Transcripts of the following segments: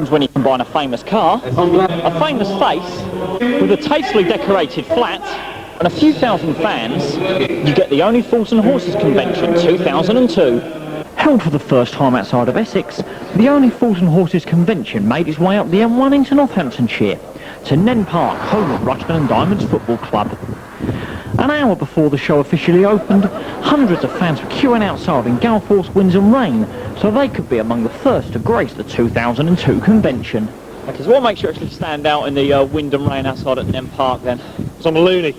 happens when you combine a famous car, a famous face, with a tastefully decorated flat, and a few thousand fans. You get the Only Fools and Horses Convention 2002. Held for the first time outside of Essex, the Only Fools and Horses Convention made its way up the M1 into Northamptonshire, to Nen Park, home of Russian and Diamonds Football Club. An hour before the show officially opened, hundreds of fans were queuing outside in gale force winds and rain, so they could be among the first to grace the 2002 convention. Okay, so what makes you actually stand out in the wind and rain outside at Nen Park then? Because I'm a loony.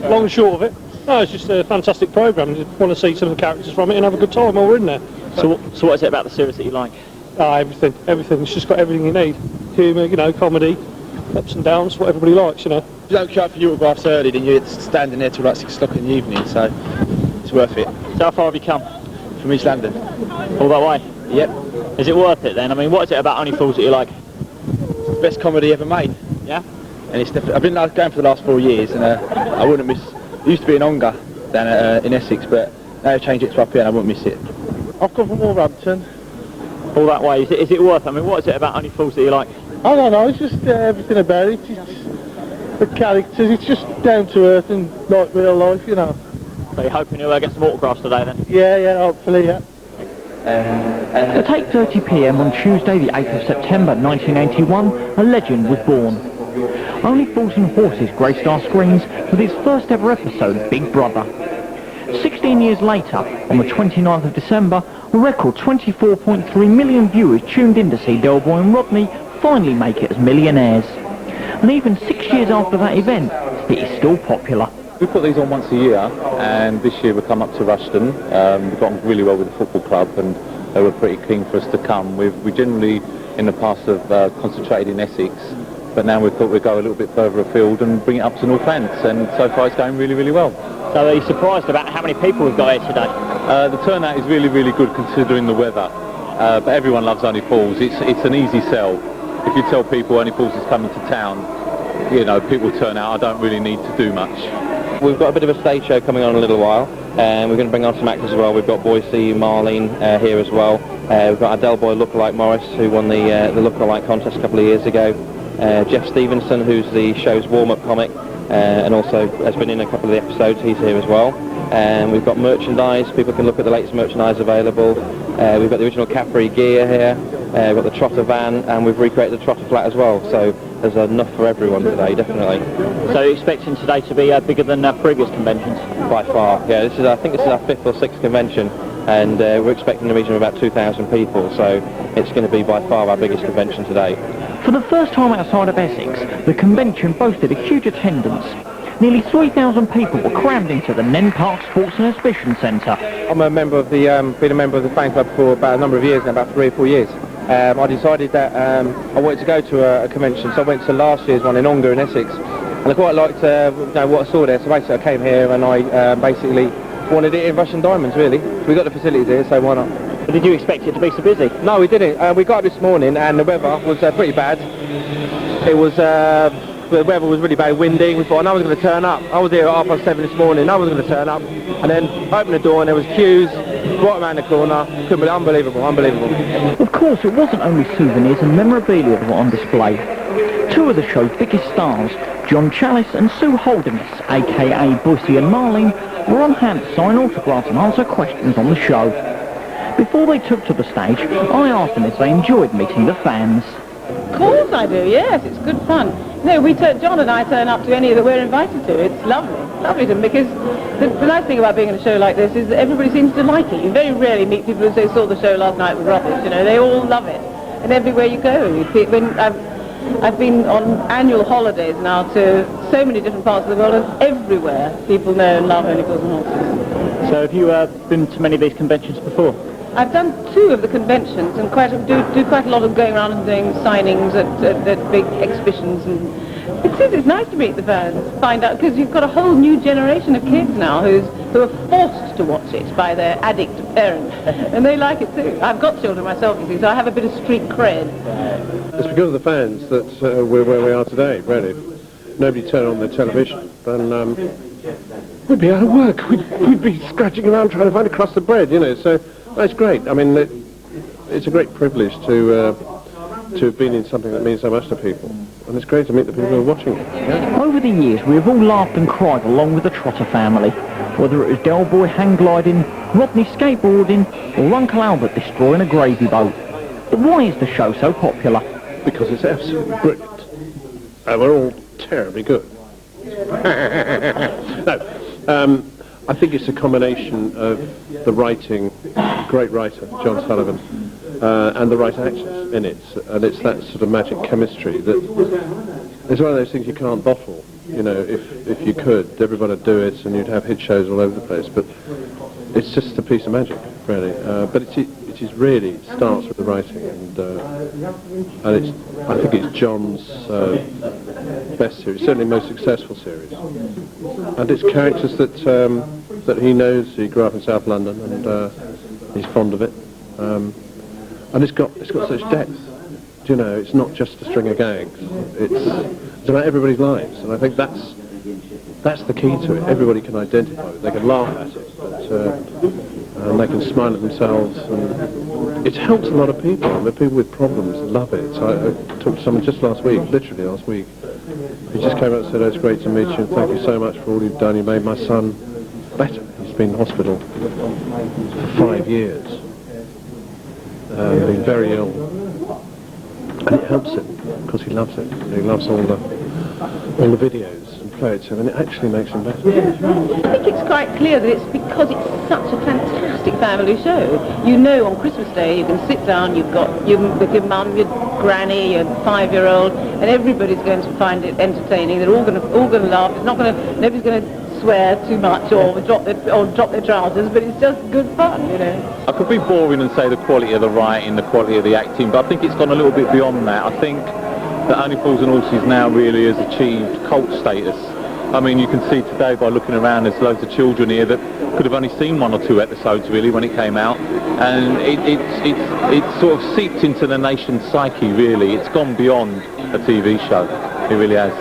Long and short of it. No, it's just a fantastic programme. I want to see some of the characters from it and have a good time while we're in there. So what is it about the series that you like? Everything. It's just got everything you need. Humour, you know, comedy, ups and downs, what everybody likes, you know. If you don't show up for your autographs early, then you're standing there till like 6 o'clock in the evening, so it's worth it. So how far have you come? From East London. All that way? Yep. Is it worth it then? I mean, what is it about Only Fools that you like? Best comedy ever made. Yeah? And it's definitely, I've been going for the last 4 years, and I wouldn't miss. It used to be in Ongar down in Essex, but now they've changed it to up here, and I wouldn't miss it. I've come from Wolverhampton. All that way. Is it worth? I mean, what is it about Only Fools that you like? I don't know. It's just everything about it. It's the characters. It's just down to earth and like real life, you know. So you're hoping you'll get some autographs today then? Yeah, hopefully, yeah. At 8:30 p.m. on Tuesday, the 8th of September 1981, a legend was born. Only Fools and Horses graced our screens with its first ever episode, Big Brother. 16 years later, on the 29th of December, a record 24.3 million viewers tuned in to see Del Boy and Rodney finally make it as millionaires. And even 6 years after that event, it is still popular. We put these on once a year, and this year we come up to Rushden. We got on really well with the football club, and they were pretty keen for us to come. We generally, in the past, have concentrated in Essex, but now we thought we'd go a little bit further afield and bring it up to Northants, and so far it's going really, really well. So are you surprised about how many people we've got here today? The turnout is really, really good considering the weather, but everyone loves Only Fools. It's an easy sell. If you tell people Only Fools is coming to town, you know, people turn out. I don't really need to do much. We've got a bit of a stage show coming on in a little while, and we're going to bring on some actors as well. We've got Boise, Marlene here as well. We've got our Del Boy lookalike Morris, who won the lookalike contest a couple of years ago. Jeff Stevenson, who's the show's warm-up comic, and also has been in a couple of the episodes. He's here as well. And we've got merchandise. People can look at the latest merchandise available. We've got the original Capri gear here. We've got the Trotter van, and we've recreated the Trotter flat as well. So there's enough for everyone today, definitely. So you're expecting today to be bigger than previous conventions? By far, yeah. I think this is our 5th or 6th convention, and we're expecting a region of about 2,000 people. So it's going to be by far our biggest convention today. For the first time outside of Essex, the convention boasted a huge attendance. Nearly 3,000 people were crammed into the Nen Park Sports and Exhibition Centre. I'm a member of the, been a member of the fan club for about a number of years now, about 3 or 4 years. I decided that I wanted to go to a convention, so I went to last year's one in Ongar in Essex, and I quite liked what I saw there. So basically, I came here and I basically wanted it in Russian diamonds. Really, we got the facilities here, so why not? But did you expect it to be so busy? No, we didn't. We got up this morning, and the weather was pretty bad. It was. The weather was really bad, windy. We thought, I was going to turn up. I was here at 7:30 this morning. I was going to turn up, and then opened the door, and there was queues right around the corner. Couldn't believe, unbelievable. Of course, it wasn't only souvenirs and memorabilia that were on display. 2 of the show's biggest stars, John Challis and Sue Holderness, aka Boise and Marlene, were on hand to sign autographs and answer questions on the show. Before they took to the stage, I asked them if they enjoyed meeting the fans. Of course I do, yes, it's good fun. No, John and I turn up to any that we're invited to. It's lovely to them, because the nice thing about being in a show like this is that everybody seems to like it. You very rarely meet people who say, saw the show last night was rubbish, you know, they all love it. And everywhere you go, I've been on annual holidays now to so many different parts of the world, and everywhere people know and love Only Fools and Horses. So have you been to many of these conventions before? I've done 2 of the conventions, and do quite a lot of going around and doing signings at big exhibitions, and it's nice to meet the fans, find out, because you've got a whole new generation of kids now who are forced to watch it by their addict parents, and they like it too. I've got children myself, you see, so I have a bit of street cred. It's because of the fans that we're where we are today, really. Nobody turned on the television, and we'd be out of work. We'd be scratching around trying to find a crust of bread, you know, so that's great. I mean, it's a great privilege to to have been in something that means so much to people. And it's great to meet the people who are watching it. Yeah. Over the years, we have all laughed and cried along with the Trotter family. Whether it was Del Boy hang gliding, Rodney skateboarding, or Uncle Albert destroying a gravy boat. But why is the show so popular? Because it's absolutely brilliant. And we're all terribly good. No, I think it's a combination of the writing, great writer, John Sullivan, and the right actors in it. And it's that sort of magic chemistry that it's one of those things you can't bottle. You know, if you could, everybody would do it and you'd have hit shows all over the place. But it's just a piece of magic, really. But it is really starts with the writing, and I think it's John's best series, certainly most successful series. And it's characters that he knows. He grew up in South London, and he's fond of it. And it's got such depth. You know, it's not just a string of gags. It's about everybody's lives, and I think that's the key to it. Everybody can identify with it. They can laugh at it, but and they can smile at themselves. And it's helped a lot of people. The people with problems love it. So I talked to someone just literally last week. He just came out and said, "Oh, it's great to meet you, and thank you so much for all you've done. You made my son better. He's been in hospital for 5 years. Been very ill. And it helps him, because he loves it. He loves all the videos and play it to him, and it actually makes him better." I think it's quite clear that it's because it's such a fantastic family show. You know, on Christmas Day you can sit down, you've got with your mum, your granny, your 5-year-old, and everybody's going to find it entertaining. They're all going to laugh. Nobody's going to swear too much or drop their trousers, but it's just good fun, you know. I could be boring and say the quality of the writing, the quality of the acting, but I think it's gone a little bit beyond that. I think that Only Fools and Horses now really has achieved cult status. I mean, you can see today by looking around, there's loads of children here that could have only seen 1 or 2 episodes really when it came out, and it's sort of seeped into the nation's psyche really. It's gone beyond a TV show. It really has.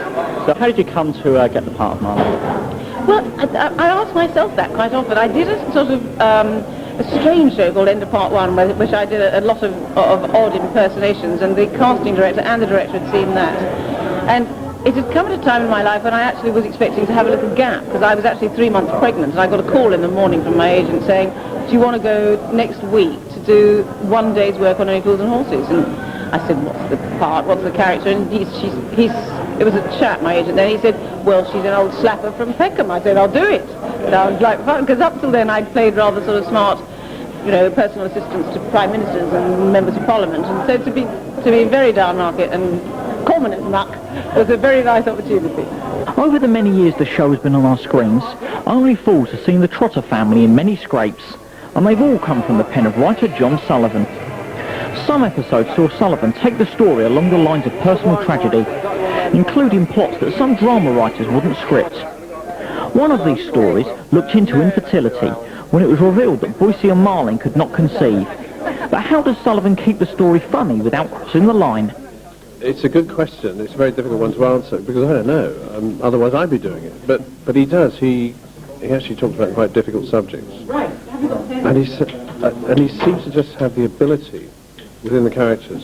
So how did you come to get the part of Marlon? Well, I ask myself that quite often. I did a sort of a strange show called End of Part 1, which I did a lot of odd impersonations, and the casting director and the director had seen that. And it had come at a time in my life when I actually was expecting to have a little gap, because I was actually 3 months pregnant, and I got a call in the morning from my agent saying, "Do you want to go next week to do 1 day's work on Only Fools and Horses?" And I said, "What's the part? What's the character?" And it was a chap, my agent, then he said, "Well, she's an old slapper from Peckham." I said, "I'll do it." Sounds like fun, because up till then I'd played rather sort of smart, you know, personal assistants to prime ministers and members of parliament, and so to be very downmarket and common as muck was a very nice opportunity. Over the many years the show has been on our screens, Only Fools has seen the Trotter family in many scrapes, and they've all come from the pen of writer John Sullivan. Some episodes saw Sullivan take the story along the lines of personal tragedy, including plots that some drama writers wouldn't script. One of these stories looked into infertility when it was revealed that Boycie and Marlin could not conceive. But how does Sullivan keep the story funny without crossing the line? It's a good question. It's a very difficult one to answer, because I don't know. Otherwise I'd be doing it. But he does. He actually talks about quite difficult subjects. Right. And he seems to just have the ability within the characters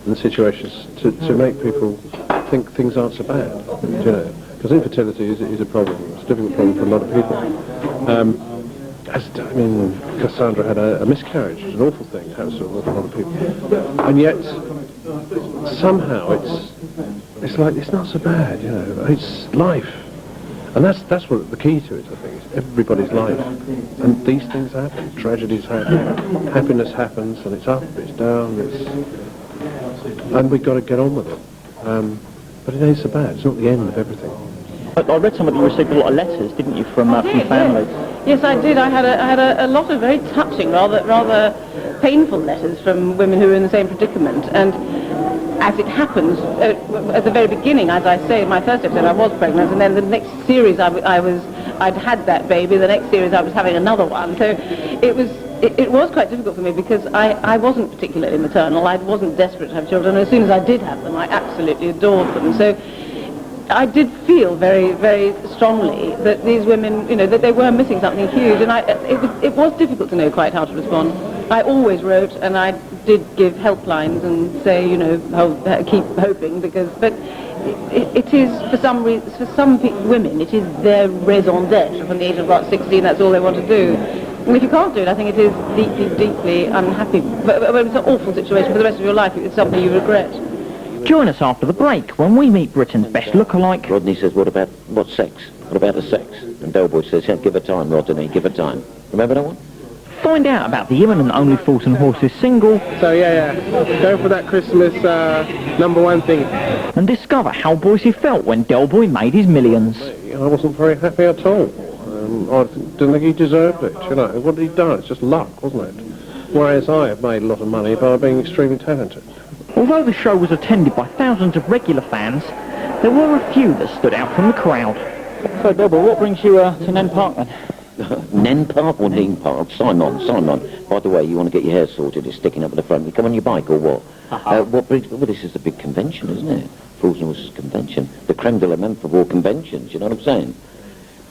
and the situations to make people think things aren't so bad, you know, because infertility is a problem. It's a difficult problem for a lot of people. Cassandra had a miscarriage. It's an awful thing. It happens to an awful lot of people, and yet somehow it's like it's not so bad, you know. It's life, and that's what the key to it. I think it's everybody's life, and these things happen. Tragedies happen. Happiness happens, and it's up, it's down, and we've got to get on with it. But it ain't so bad. It's not the end of everything. I read somebody received a lot of letters, didn't you, from families? Yes, I did. I had a lot of very touching, rather painful letters from women who were in the same predicament. And as it happens, at the very beginning, as I say, in my first episode, I was pregnant, and then the next series I'd had that baby. The next series I was having another one. So it was quite difficult for me, because I wasn't particularly maternal. I wasn't desperate to have children. As soon as I did have them, I absolutely adored them. So I did feel very, very strongly that these women, you know, that they were missing something huge, and it was difficult to know quite how to respond. I always wrote, and I did give helplines and say, you know, keep hoping, but it is, for some women, it is their raison d'etre. From the age of about 16, that's all they want to do. And if you can't do it, I think it is deeply, deeply unhappy. But it's an awful situation for the rest of your life. It's something you regret. Join us after the break when we meet Britain's best lookalike. Rodney says, what sex? What about the sex? And Delboy says, yeah, give her time, Rodney, give her time. Remember that one? Find out about the imminent Only Fools and Horses single. So yeah, go for that Christmas #1 thing. And discover how Boise felt when Delboy made his millions. I wasn't very happy at all. I didn't think he deserved it, you know. What had he done? It's just luck, wasn't it? Whereas I have made a lot of money by being extremely talented. Although the show was attended by thousands of regular fans, there were a few that stood out from the crowd. So, Delboy, what brings you to Nen Park then? Nen Park or Nen Park? Simon. By the way, you want to get your hair sorted, it's sticking up at the front. You come on your bike or what? This is a big convention, isn't it? Fools and Horses convention. The creme de la menthe of all conventions, you know what I'm saying?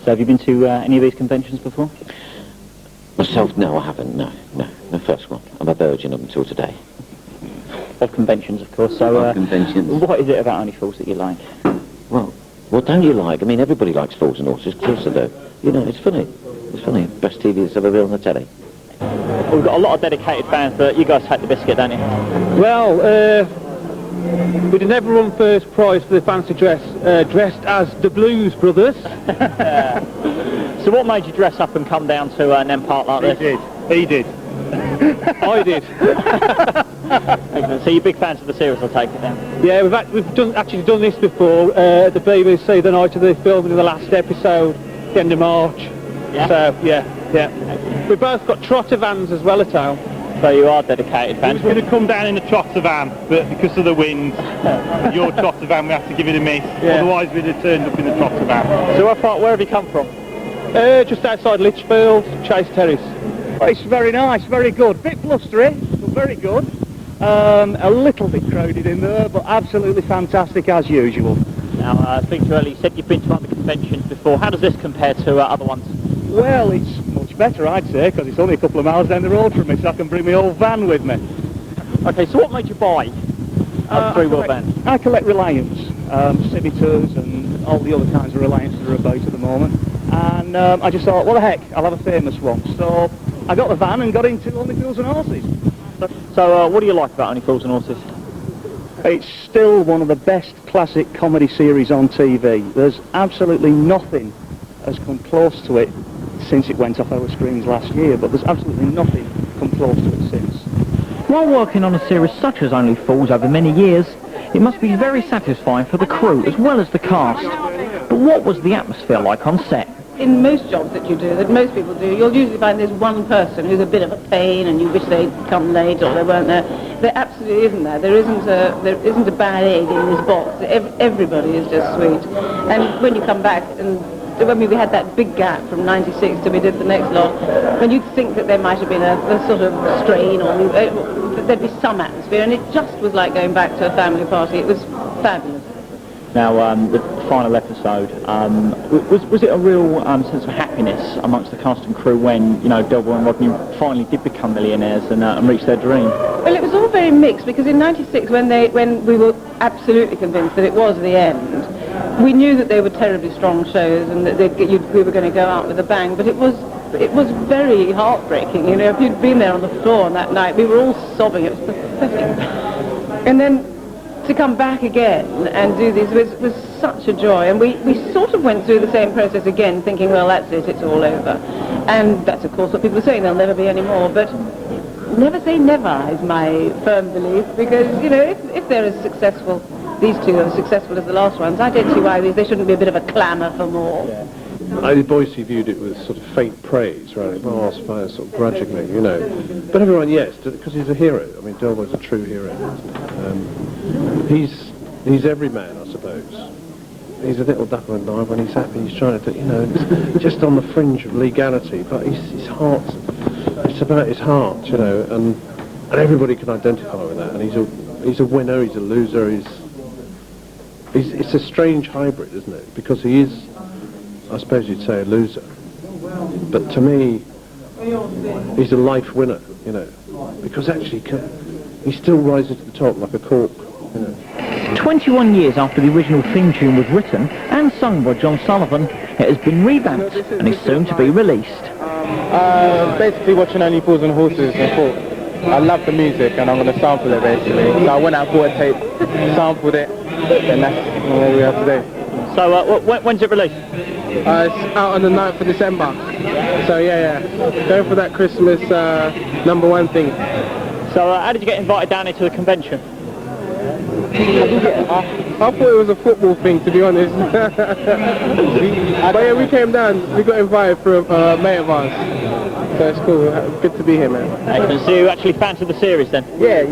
So have you been to any of these conventions before? Myself, no, I haven't, no. The first one. I'm a virgin up until today. Of conventions, of course. So, of conventions. What is it about Only Fools that you like? Well, what don't you like? I mean, everybody likes Fools and Horses, of course they do. You know, it's funny. It's funny. Best TV that's ever been on the telly. We've got a lot of dedicated fans, but you guys take the biscuit, don't you? Well, we did never run first prize for the fancy dress, dressed as the Blues Brothers. So what made you dress up and come down to Nen Park like this? He did. I did. Excellent. So you're big fans of the series, I'll take it then? Yeah, we've actually done this before at the BBC the night of the filming of the last episode, the end of March. Yeah? So, yeah. We've both got trotter vans as well at home. So you are dedicated fans. We were going to come down in a trotter van, but because of the wind, your trotter van, we had to give it a miss. Yeah. Otherwise, we'd have turned up in the trotter van. So where have you come from? Just outside Lichfield, Chase Terrace. It's very nice, very good. Bit blustery, but very good. A little bit crowded in there, but absolutely fantastic as usual. Now, speaking to you earlier, you said you've been to other conventions before. How does this compare to other ones? Well, it's much better, I'd say, because it's only a couple of miles down the road from me, so I can bring my old van with me. Okay, so what made you buy a three-wheel van? I collect Reliance, Civitors and all the other kinds of Reliance that are about at the moment. And I just thought, well, the heck, I'll have a famous one. So I got the van and got into Only Fools and Horses. So what do you like about Only Fools and Horses? It's still one of the best classic comedy series on TV. There's absolutely nothing has come close to it since it went off our screens last year, but there's absolutely nothing come close to it since. While working on a series such as Only Fools over many years, it must be very satisfying for the crew as well as the cast. But what was the atmosphere like on set? In most jobs that you do, that most people do, you'll usually find there's one person who's a bit of a pain and you wish they'd come late or they weren't there. There absolutely isn't that. There isn't a bad egg in this box. Everybody is just sweet. And when you come back, and when we had that big gap from 96 till we did the next lot, when you'd think that there might have been a sort of strain or there'd be some atmosphere, and it just was like going back to a family party. It was fabulous. Now, the final episode, was it a real sense of happiness amongst the cast and crew when, you know, Delboy and Rodney finally did become millionaires and reach their dream? Well, it was all very mixed, because in 96, when we were absolutely convinced that it was the end, we knew that they were terribly strong shows and that we were going to go out with a bang, but it was very heartbreaking. You know, if you'd been there on the floor on that night, we were all sobbing. It was pathetic. And then to come back again and do this was such a joy, and we sort of went through the same process again, thinking, well, that's it, it's all over. And that's, of course, what people are saying, there'll never be any more, but never say never is my firm belief, because, you know, if they're as successful, these two are as successful as the last ones, I don't see why there shouldn't be a bit of a clamour for more. Yeah. Boise viewed it with sort of faint praise, right? Well, I suppose sort of grudgingly, you know. But everyone, yes, because he's a hero. I mean, Delboy's a true hero. He's every man, I suppose. He's a little duck and dive when he's happy. He's trying to, you know, just on the fringe of legality. But his heart, it's about his heart, you know, and everybody can identify with that. And he's a winner. He's a loser. It's a strange hybrid, isn't it? Because he is, I suppose you'd say, a loser. But to me, he's a life winner, you know, because actually he still rises to the top like a cork. You know. 21 years after the original theme tune was written and sung by John Sullivan, it has been revamped and is soon to be released. Basically watching Only Fools and Horses, I thought, I love the music and I'm going to sample it basically. So I went out, bought a tape, sampled it, and that's what we have today. So when's it released? It's out on the 9th of December. So yeah. Going for that Christmas #1 thing. So how did you get invited down into the convention? I thought it was a football thing, to be honest. But yeah, we came down, we got invited for a mate of ours. So it's cool, good to be here, man. Excellent. So you actually fancied the series then? Yeah.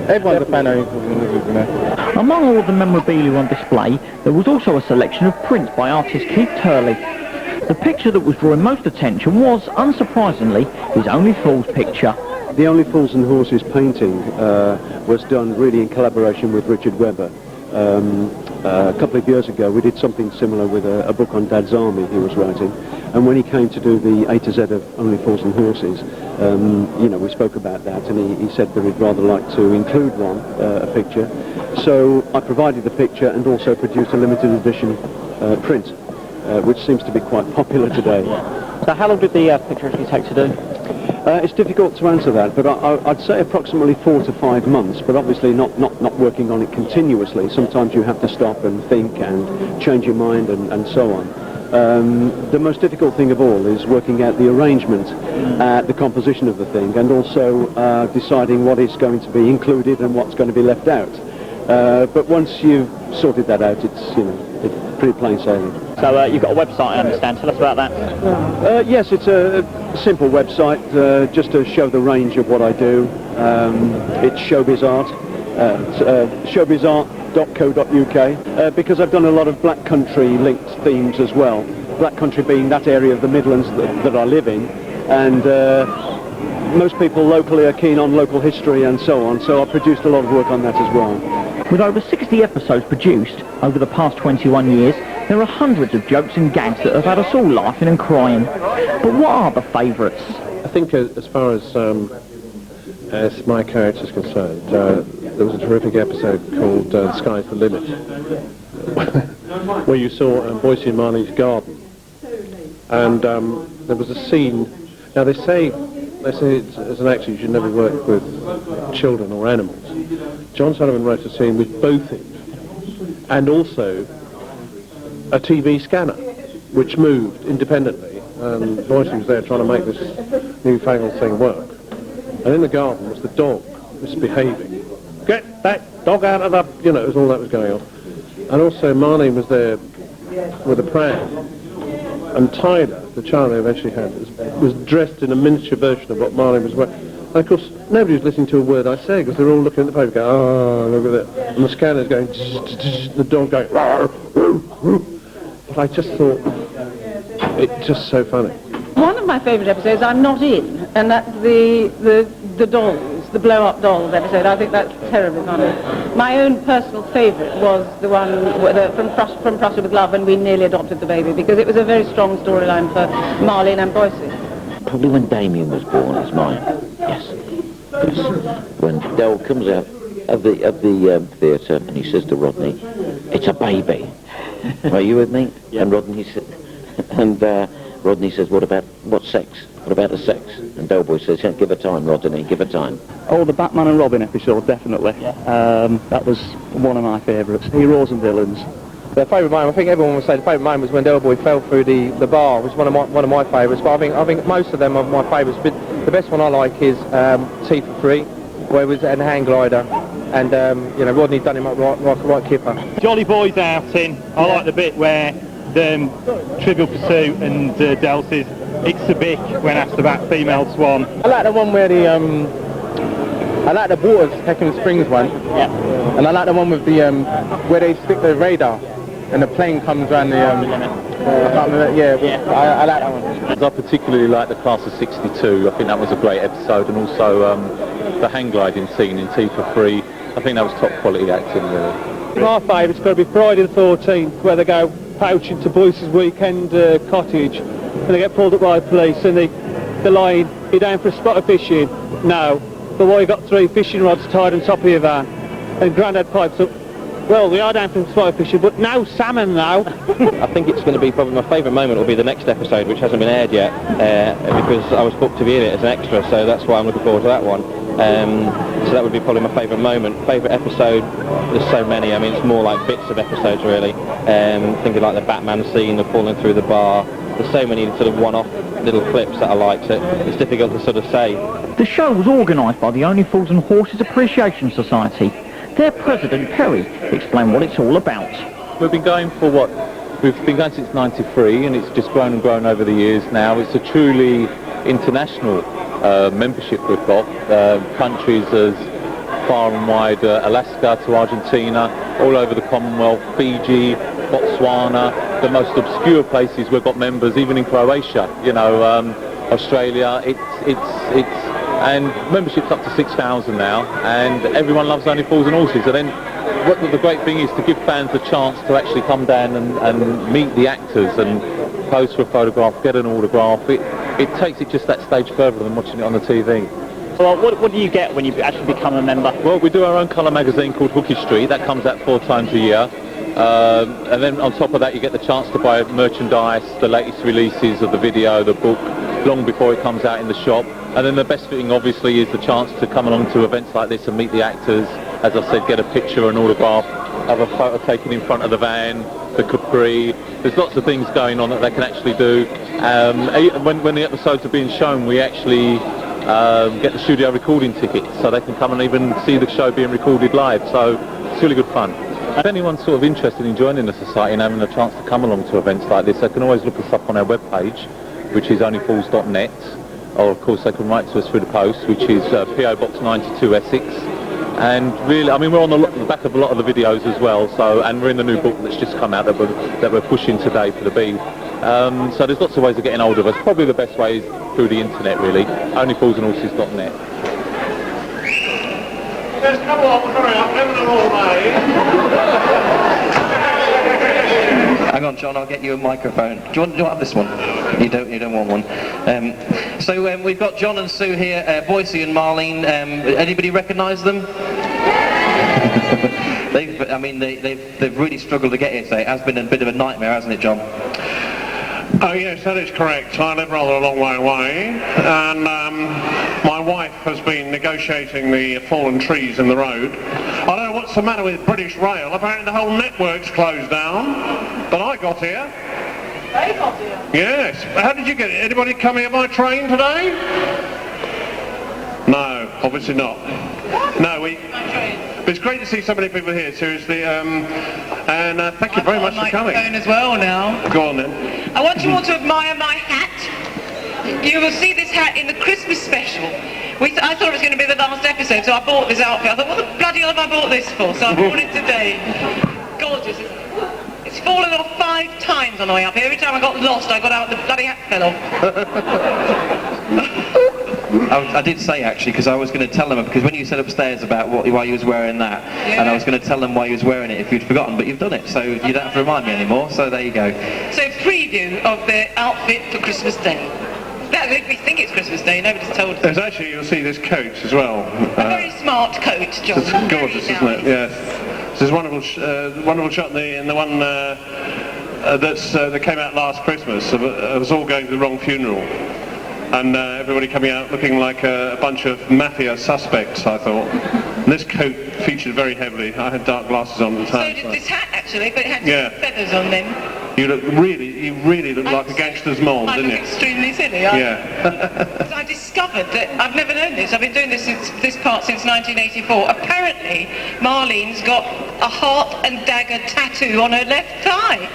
Everyone's a fan of movies, you know. Among all the memorabilia on display, there was also a selection of prints by artist Keith Turley. The picture that was drawing most attention was, unsurprisingly, his Only Fools picture. The Only Fools and Horses painting was done really in collaboration with Richard Webber. A couple of years ago we did something similar with a book on Dad's Army he was writing, and when he came to do the A to Z of Only Fools and Horses, we spoke about that, and he said that he'd rather like to include a picture. So I provided the picture and also produced a limited edition print, which seems to be quite popular today. So how long did the picture actually take to do? It's difficult to answer that, but I'd say approximately 4 to 5 months, but obviously not working on it continuously. Sometimes you have to stop and think and change your mind and so on. The most difficult thing of all is working out the arrangement, the composition of the thing, and also deciding what is going to be included and what's going to be left out. But once you've sorted that out, it's pretty plain sailing. So you've got a website, I understand. Tell us about that. Yes, it's a simple website just to show the range of what I do. It's Showbiz Art, showbizart.co.uk, because I've done a lot of Black Country linked themes as well. Black Country being that area of the Midlands that I live in, and most people locally are keen on local history and so on, so I produced a lot of work on that as well. With over 60 episodes produced over the past 21 years, there are hundreds of jokes and gags that have had us all laughing and crying. But what are the favourites? I think as far as my character is concerned, there was a terrific episode called The Sky's the Limit, where you saw Boyce and Marley's garden. And there was a scene. Now they say as an actor you should never work with children or animals. John Sullivan wrote a scene with both in, and also a TV scanner, which moved independently. And Boyce was there trying to make this newfangled thing work. And in the garden was the dog misbehaving. Get that dog out of the... it was all that was going on. And also Marlene was there with a pram. And Tyler, the child they eventually had, was dressed in a miniature version of what Marlene was wearing. And of course, nobody was listening to a word I say, because they're all looking at the paper going, oh, look at that. And the scanner's going, the dog going, but I just thought, it's just so funny. One of my favourite episodes I'm not in, and that's the dolls, the blow-up dolls episode. I think that's terribly funny. My own personal favourite was the one from Prussia with Love, and we nearly adopted the baby, because it was a very strong storyline for Marlene and Boyce. Probably when Damien was born, it's mine. Yes. When Del comes out of the theatre and he says to Rodney, "It's a baby." Are you with me? Yeah. And Rodney said, Rodney says, "What sex? What about the sex?" And Del Boy says, "Give her time, Rodney. Give her time." Oh, the Batman and Robin episode, definitely. Yeah. That was one of my favourites. Heroes and villains. The favourite moment, I think everyone would say the favourite moment was when Del Boy fell through the bar, which was one of my favourites. But I think most of them are my favourites. But the best one I like is T for Free, where it was an hang glider, and Rodney done him up right kipper. Jolly Boys outing. I like the bit where the Trivial Pursuit and Del says it's the Bic when asked about female swan. I like the one where I like the Waters Heckham Springs one. Yeah. And I like the one with the where they stick the radar and the plane comes around the I can't remember. Yeah. I like that one. I particularly like the Class of '62. I think that was a great episode, and also the hang gliding scene in T for Free. I think that was top quality acting, really. My favourite's got to be Friday the 14th, where they go poaching to Boyce's weekend cottage, and they get pulled up by the police, and they're lying, "You're down for a spot of fishing?" "No." for why you got 3 fishing rods tied on top of your van, and Grandad pipes up, well, we are down from fly fishing, but no salmon now. I think it's going to be probably my favourite moment will be the next episode, which hasn't been aired yet, because I was booked to be in it as an extra, so that's why I'm looking forward to that one. So that would be probably my favourite moment. Favourite episode, there's so many, I mean it's more like bits of episodes really. Thinking like the Batman scene, the falling through the bar. There's so many sort of one-off little clips that I like, so it's difficult to sort of say. The show was organised by the Only Fools and Horses Appreciation Society. Their president, Perry, explained what it's all about. We've been going for what? We've been going since '93, and it's just grown and grown over the years now. It's a truly international membership we've got. Countries as far and wide, Alaska to Argentina, all over the Commonwealth, Fiji, Botswana, the most obscure places we've got members, even in Croatia, you know, Australia. And membership's up to 6,000 now, and everyone loves Only Fools and Horses. And then what the great thing is to give fans a chance to actually come down and meet the actors and pose for a photograph, get an autograph. It takes it just that stage further than watching it on the TV. Well, what do you get when you actually become a member? Well, we do our own colour magazine called Hooky Street. That comes out 4 times a year. And then on top of that, you get the chance to buy merchandise, the latest releases of the video, the book, long before it comes out in the shop. And then the best thing, obviously, is the chance to come along to events like this and meet the actors. As I said, get a picture, an autograph, have a photo taken in front of the van, the Capri. There's lots of things going on that they can actually do. When the episodes are being shown, we actually get the studio recording tickets, so they can come and even see the show being recorded live. So it's really good fun. If anyone's sort of interested in joining the society and having a chance to come along to events like this, they can always look us up on our webpage, which is onlyfools.net, or of course they can write to us through the post, which is PO Box 92 Essex. And really, I mean, we're on the back of a lot of the videos as well, so, and we're in the new book that's just come out that we're pushing today for the Bee. So there's lots of ways of getting hold of us. Probably the best way is through the internet, really. onlyfoolsandhorses.net. Just come on, hurry up, never know all Hang on, John, I'll get you a microphone. Do you want to have this one? You don't want one. So we've got John and Sue here, Boise and Marlene. Anybody recognise them? They've really struggled to get here today. It has been a bit of a nightmare, hasn't it, John? Oh yes, that is correct. I live rather a long way away, and my wife has been negotiating the fallen trees in the road. I don't know what's the matter with British Rail. Apparently the whole network's closed down, but I got here. They got here? Yes. How did you get it? Anybody come here by train today? No, obviously not. No, but it's great to see so many people here, seriously, and thank you very much for coming. I've got a microphone as well now. Go on then. I want you all to admire my hat. You will see this hat in the Christmas special. I thought it was going to be the last episode, so I bought this outfit. I thought, what the bloody hell have I bought this for? So I bought it today. Gorgeous. It's fallen off 5 times on the way up here. Every time I got lost, I got out, the bloody hat fell off. I did say actually, because I was going to tell them, because when you said upstairs about why you was wearing that, yeah. And I was going to tell them why you was wearing it if you'd forgotten, but you've done it, so you don't have to remind me anymore, so there you go. So preview of the outfit for Christmas Day. That we think it's Christmas Day, nobody's told us. There's actually, you'll see this coat as well. A very smart coat, John. It's gorgeous, isn't it? Yes. There's a wonderful shot in the one that came out last Christmas. It was all going to the wrong funeral. And everybody coming out looking like a bunch of mafia suspects, I thought. And this coat featured very heavily. I had dark glasses on at the time. So did this hat, actually, but it had feathers on them. You really look like a gangster's mole, didn't you? I look extremely silly. Yeah. I discovered that, I've never known this, I've been doing this part since 1984. Apparently, Marlene's got a heart and dagger tattoo on her left thigh.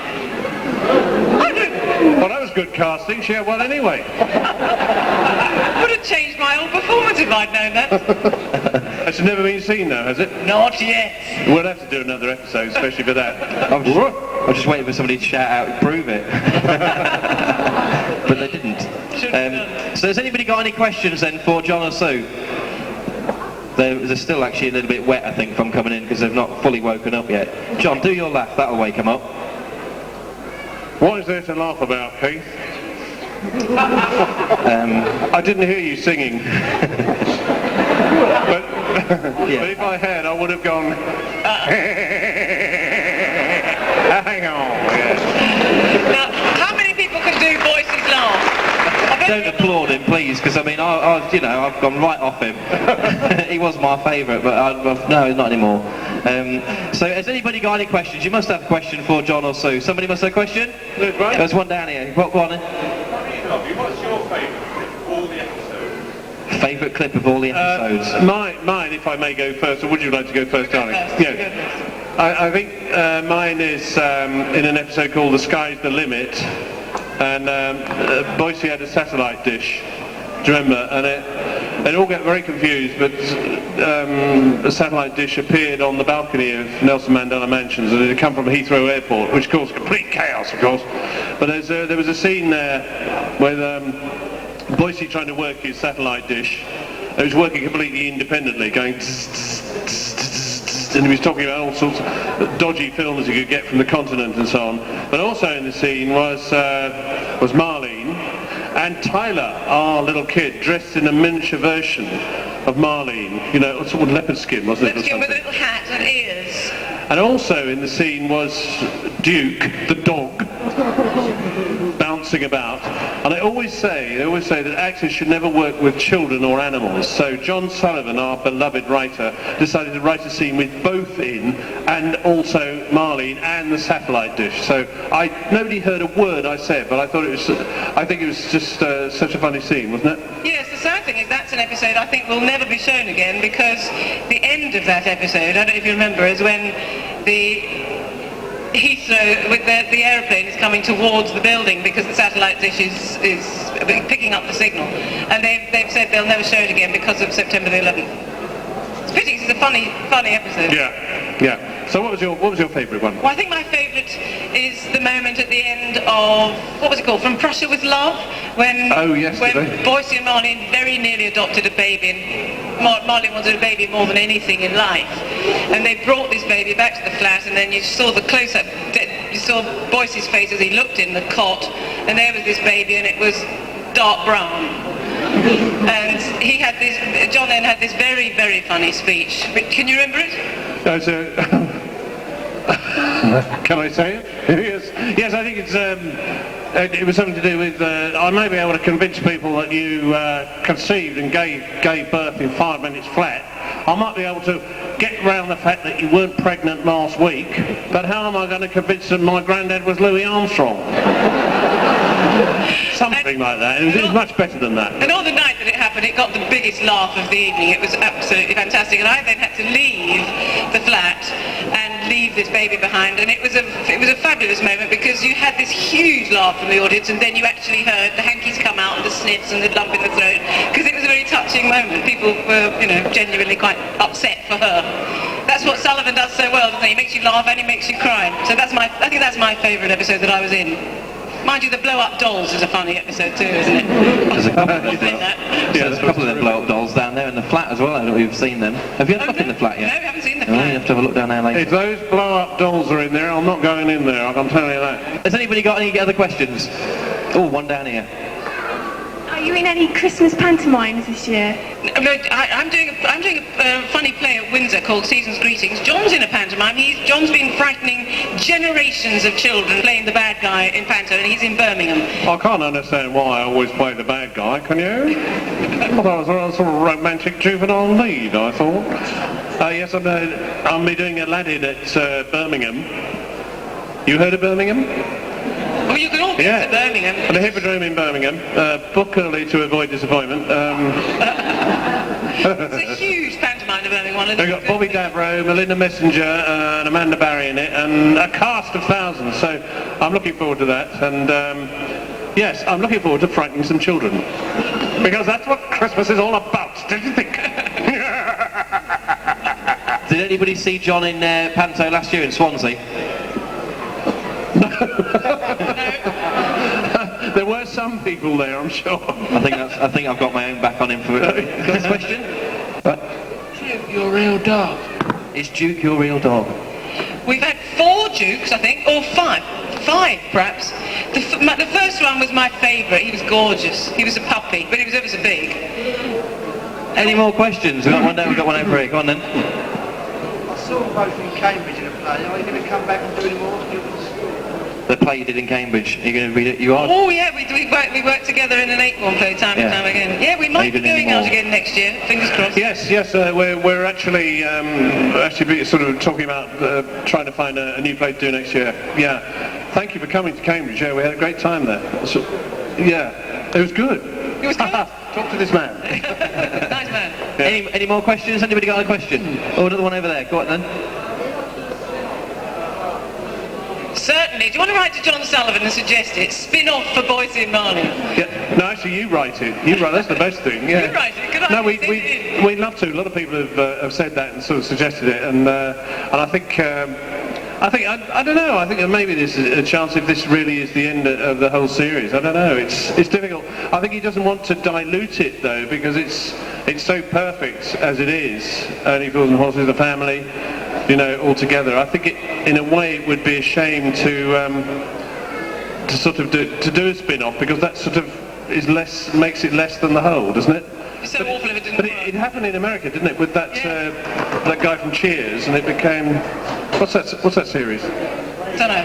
Well, that was good casting. She had one anyway. Would have changed my whole performance if I'd known that. It's never been seen though, has it? Not yet. We'll have to do another episode, especially for that. I'm just waiting for somebody to shout out and prove it. But they didn't. So has anybody got any questions then for John or Sue? They're still actually a little bit wet, I think, from coming in because they've not fully woken up yet. John, do your laugh, that'll wake them up. What is there to laugh about, Keith? I didn't hear you singing. But if I had, I would have gone... Hang on. Now, how many people can do Boyce's laugh? Don't applaud him, please, because I mean, I've gone right off him. He was my favourite, but no, not anymore. So, has anybody got any questions? You must have a question for John or Sue. Somebody must have a question? Right. There's one down here. Go on then. What's your favourite of all the episodes? Favourite clip of all the episodes? Mine, if I may go first, or would you like to go first, darling? Yeah. I think mine is in an episode called The Sky's the Limit, and Boise had a satellite dish, do you remember? And it all got very confused, but the satellite dish appeared on the balcony of Nelson Mandela Mansions, and it had come from Heathrow Airport, which caused complete chaos, of course. But there was a scene there with Boise trying to work his satellite dish. It was working completely independently, going and he was talking about all sorts of dodgy films you could get from the continent and so on. But also in the scene was Marlene and Tyler, our little kid, dressed in a miniature version of Marlene, you know, sort of leopard skin, wasn't it? Leopard skin with a little hat and ears. And also in the scene was Duke, the dog, bouncing about. And they always say that actors should never work with children or animals. So John Sullivan, our beloved writer, decided to write a scene with both in, and also Marlene and the satellite dish. So nobody heard a word I said, but I think it was just such a funny scene, wasn't it? Yes, the sad thing is that's an episode I think will never be shown again, because the end of that episode, I don't know if you remember, is when the Heathrow, with the aeroplane is coming towards the building because the satellite dish is picking up the signal, and they've said they'll never show it again because of September the 11th. It's a pity, 'cause it's a funny episode. Yeah. So what was your favourite one? Well, I think my favourite is the moment at the end of, what was it called, From Prussia with Love, when Boise and Marlene very nearly adopted a baby, and Marlene wanted a baby more than anything in life, and they brought this baby back to the flat, and then you saw the close-up, you saw Boise's face as he looked in the cot, and there was this baby, and it was dark brown. And John then had this very, very funny speech. Can you remember it? Can I say it? Yes, I think it was something to do with, I may be able to convince people that you conceived and gave birth in 5 minutes flat. I might be able to get round the fact that you weren't pregnant last week, but how am I going to convince them my granddad was Louis Armstrong? Something like that. It was much better than that. And on the night that it happened, it got the biggest laugh of the evening. It was absolutely fantastic. And I then had to leave the flat and leave this baby behind. And it was a fabulous moment, because you had this huge laugh from the audience, and then you actually heard the hankies come out and the sniffs and the lump in the throat, because it was a very touching moment. People were, genuinely quite upset for her. That's what Sullivan does so well, doesn't he? He makes you laugh and he makes you cry. So I think that's my favourite episode that I was in. Mind you, the blow-up dolls is a funny episode too, isn't it? There's a couple of them blow-up dolls down there in the flat as well. I don't know if you've seen them. Have you had a look in the flat yet? No, we haven't seen the flat. You have to have a look down there later. If those blow-up dolls are in there, I'm not going in there, I can tell you that. Has anybody got any other questions? Oh, one down here. Are you in any Christmas pantomimes this year? No, I'm doing a funny play at Windsor called Season's Greetings. John's in a pantomime. John's been frightening generations of children playing the bad guy in panto, and he's in Birmingham. I can't understand why I always play the bad guy, can you? I thought it was a sort of romantic juvenile lead, I thought. Yes, I'll be doing Aladdin at Birmingham. You heard of Birmingham? Well, you can all get to Birmingham. At the Hippodrome in Birmingham. Book early to avoid disappointment. It's a huge pantomime in Birmingham. They've got Bobby Davro, Melinda Messenger, and Amanda Barry in it, and a cast of thousands. So I'm looking forward to that. And yes, I'm looking forward to frightening some children, because that's what Christmas is all about. Don't you think? Did anybody see John in panto last year in Swansea? There were some people there, I'm sure. I think I've got my own back on him for it. Next question. Duke, your real dog. Is Duke your real dog? We've had 4 Dukes, I think, or 5. 5, perhaps. The first one was my favourite. He was gorgeous. He was a puppy, but he was ever so big. Any more questions? We've got one down, we've got one over here. Go on then. I saw them both in Cambridge in a play. Are you going to come back and do any more? The play you did in Cambridge. Are you going to read it? You are? Oh yeah, we work together in an 8-1 play time and time again. Yeah, we might be going out again next year. Fingers crossed. Yes. We're actually sort of talking about trying to find a new play to do next year. Yeah. Thank you for coming to Cambridge. Yeah, we had a great time there. So, yeah, it was good. It was good. Talk to this man. Nice man. Yeah. Any more questions? Anybody got a question? Oh, another one over there. Go on then. Certainly. Do you want to write to John Sullivan and suggest it? Spin-off for Boise and Marley. Yeah. No, actually, you write it. That's the best thing. Yeah. You write it. Good idea. No, we'd love to. A lot of people have said that and sort of suggested it, and I think. I don't know. I think that maybe there's a chance if this really is the end of the whole series. I don't know. It's difficult. I think he doesn't want to dilute it though, because it's so perfect as it is. Only Fools and Horses, the family, all together. I think in a way it would be a shame to sort of do a spin-off, because that sort of makes it less than the whole, doesn't it? It's so awful if it didn't But it happened in America, didn't it, with that that guy from Cheers, and it became what's that series? Don't know.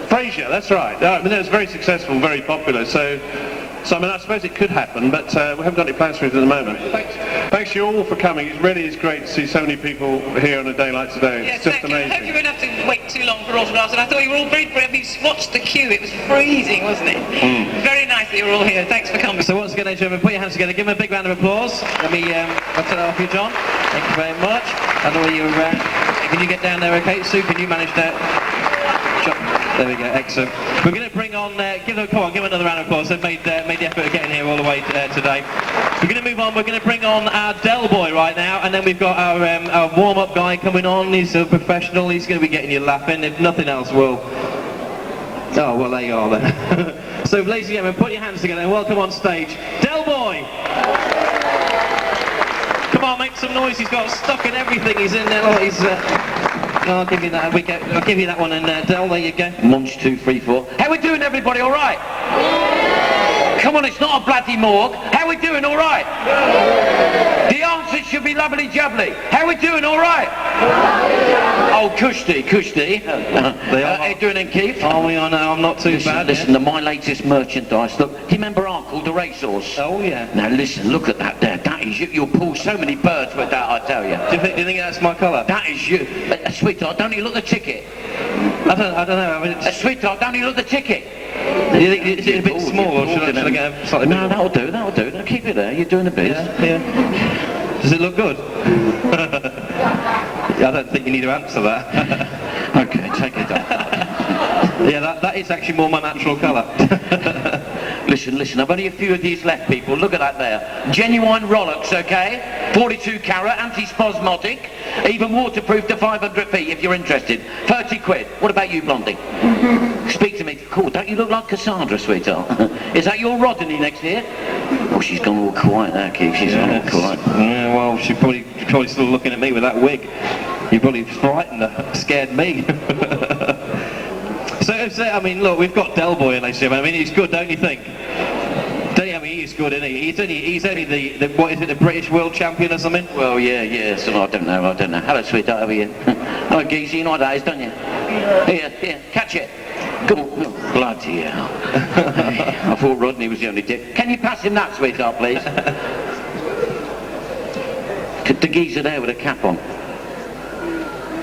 Frasier, that's right. I mean, it was very successful, very popular. So I mean, I suppose it could happen, but we haven't got any plans for it at the moment. Thanks you all for coming. It really is great to see so many people here on a day like today. Yes, it's just I amazing. hope you won't have to wait too long for autographs. And I thought you were all very brave. You watched the queue. It was freezing, wasn't it? Very nice that you were all here. Thanks for coming. So once again, ladies and gentlemen, put your hands together. Give them a big round of applause. Let me I'll turn that off you, John. Thank you very much. I know you were. Can you get down there, okay? Sue, can you manage that? There we go, excellent. We're going to bring on, give them another round of applause. They've made the effort of getting here all the way today. We're going to move on. We're going to bring on our Del Boy right now, and then we've got our warm-up guy coming on. He's a professional. He's going to be getting you laughing. If nothing else, will. Oh, well, there you are then. So, ladies and gentlemen, put your hands together and welcome on stage, Del Boy. Come on, make some noise. He's got stuck in everything. He's in there. He's. I'll give you that. I'll give you that one, and Del, there you go. Munch 2, 3, 4. How we doing, everybody? All right? Come on, it's not a bloody morgue. How we doing? All right? The answer should be lovely jubbly. How we doing? All right? Oh, Kushti. How you doing, Keith? Oh, I know. I'm not too bad. Listen to my latest merchandise. Look, do you remember Arkle, the racehorse? Oh, yeah. Now listen, look at that there. That is you. You'll pull so many birds with that, I tell you. Do you think that's my colour? That is you. Sweetheart, don't you look the ticket? I don't know. I mean, sweetheart, don't you look the ticket? Is it a bit small, or should I get a slightly bigger? No, that'll do. Now keep it there. You're doing the biz. Yeah. Does it look good? I don't think you need to answer that. Okay, take it down. Yeah, that is actually more my natural colour. Listen, I've only a few of these left, people. Look at that there. Genuine Rolex, okay? 42 carat, anti-spasmodic, even waterproof to 500 feet if you're interested. 30 quid. What about you, Blondie? Speak to me. Cool, don't you look like Cassandra, sweetheart? Is that your Rodney next year? Oh, she's gone all quiet there, Keith. She's gone all quiet. Yeah, well, she's probably still looking at me with that wig. You probably frightened her, scared me. So, I mean, look, we've got Del Boy in this gym. I mean, he's good, don't you think? I mean, he's good, isn't he? He's only the what is it, the British world champion or something? Well, yeah. So I don't know. Hello, sweetheart, over here. Hello, geezy, you know what that is, don't you? Here, catch it. Come on. Bloody hell. I thought Rodney was the only dick. Can you pass him that, sweetheart, please? The geezer there with a cap on.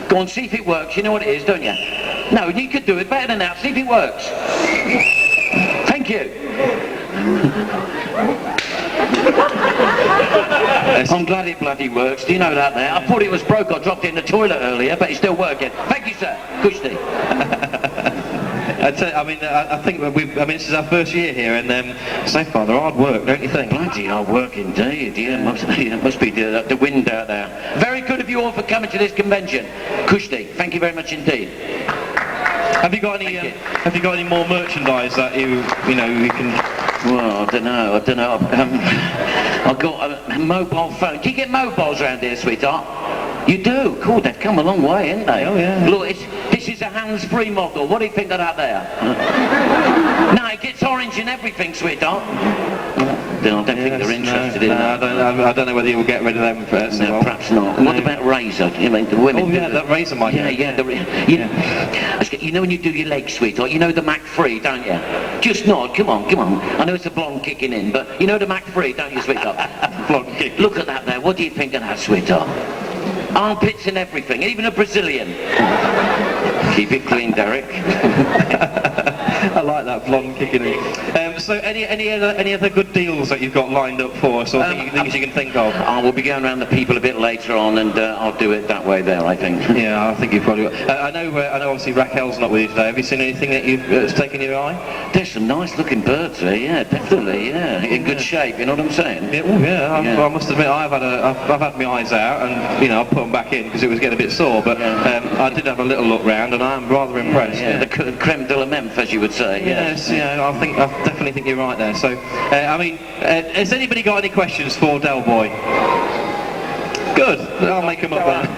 Go on, see if it works. You know what it is, don't you? No, you could do it better than that. See if it works. Thank you. I'm glad it bloody works. Do you know that there? I thought it was broke. I dropped it in the toilet earlier, but it's still working. Thank you, sir. Kushti. I think this is our first year here, and so far they're hard work, don't you think? Bloody hard work indeed. Yeah, must be the wind out there. Very good of you all for coming to this convention. Kushti, thank you very much indeed. Have you got any more merchandise that you can? Well, I don't know. I've got a mobile phone. Do you get mobiles around here, sweetheart? You do? Cool, they've come a long way, haven't they? Oh, yeah. Look, this is a hands-free model. What do you think of that there? No, it gets orange and everything, sweetheart. Then I don't think they're interested in that. I don't know whether you'll get rid of them first. No, perhaps not. What about razor? You mean the women? Oh yeah, that razor might. Yeah. You know when you do your legs, sweetheart. You know the Mac 3, don't you? Just nod. Come on. I know it's a blonde kicking in, but you know the Mac 3, don't you, sweetheart? Blonde kick. Look at that there. What do you think of that, sweetheart? Armpits and everything, even a Brazilian. Keep it clean, Derek. I like that blonde kicking in. So any other good deals that you've got lined up for us, or things you can think of? I will be going around the people a bit later on, and I'll do it that way there, I think. Yeah, I think you probably will. I know obviously Raquel's not with you today. Have you seen anything that's taken your eye? There's some nice looking birds there, yeah, definitely, yeah. In good shape, you know what I'm saying? Yeah, I must admit I've had my eyes out, and I put them back in because it was getting a bit sore, but I did have a little look round, and I'm rather impressed. Yeah, the creme de la menthe, as you would say. Yes, yeah, I definitely think you're right there. So, has anybody got any questions for Del Boy? Good, I'll make them up then.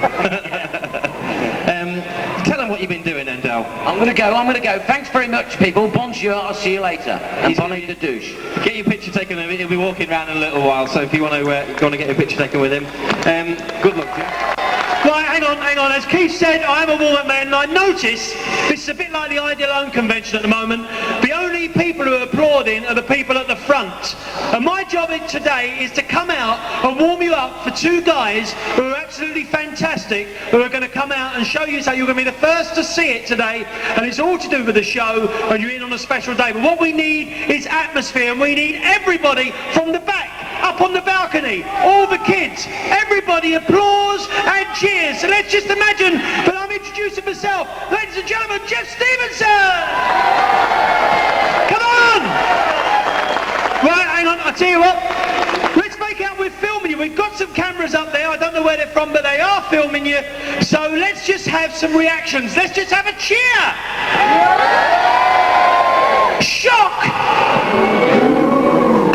Tell them what you've been doing then, Del. I'm gonna go. Thanks very much, people. Bonjour, I'll see you later. And bonne de douche. Get your picture taken. He'll be walking around in a little while, so if you want to get your picture taken with him, good luck to you. Right, hang on. As Keith said, I am a Walnut man, and I notice this is a bit like the Ideal Home Convention at the moment. The only people who are applauding are the people at the front. And my job today is to come out and warm you up for two guys who are absolutely fantastic, who are going to come out and show you, so you're going to be the first to see it today, and it's all to do with the show, and you're in on a special day. But what we need is atmosphere, and we need everybody from the back, up on the balcony, all the kids, everybody applause and cheers. So let's just imagine that I'm introducing myself. Ladies and gentlemen, Jeff Stevenson! Come on! Right, hang on, I'll tell you what. Let's make out we're filming you. We've got some cameras up there. I don't know where they're from, but they are filming you. So let's just have some reactions. Let's just have a cheer! Shock!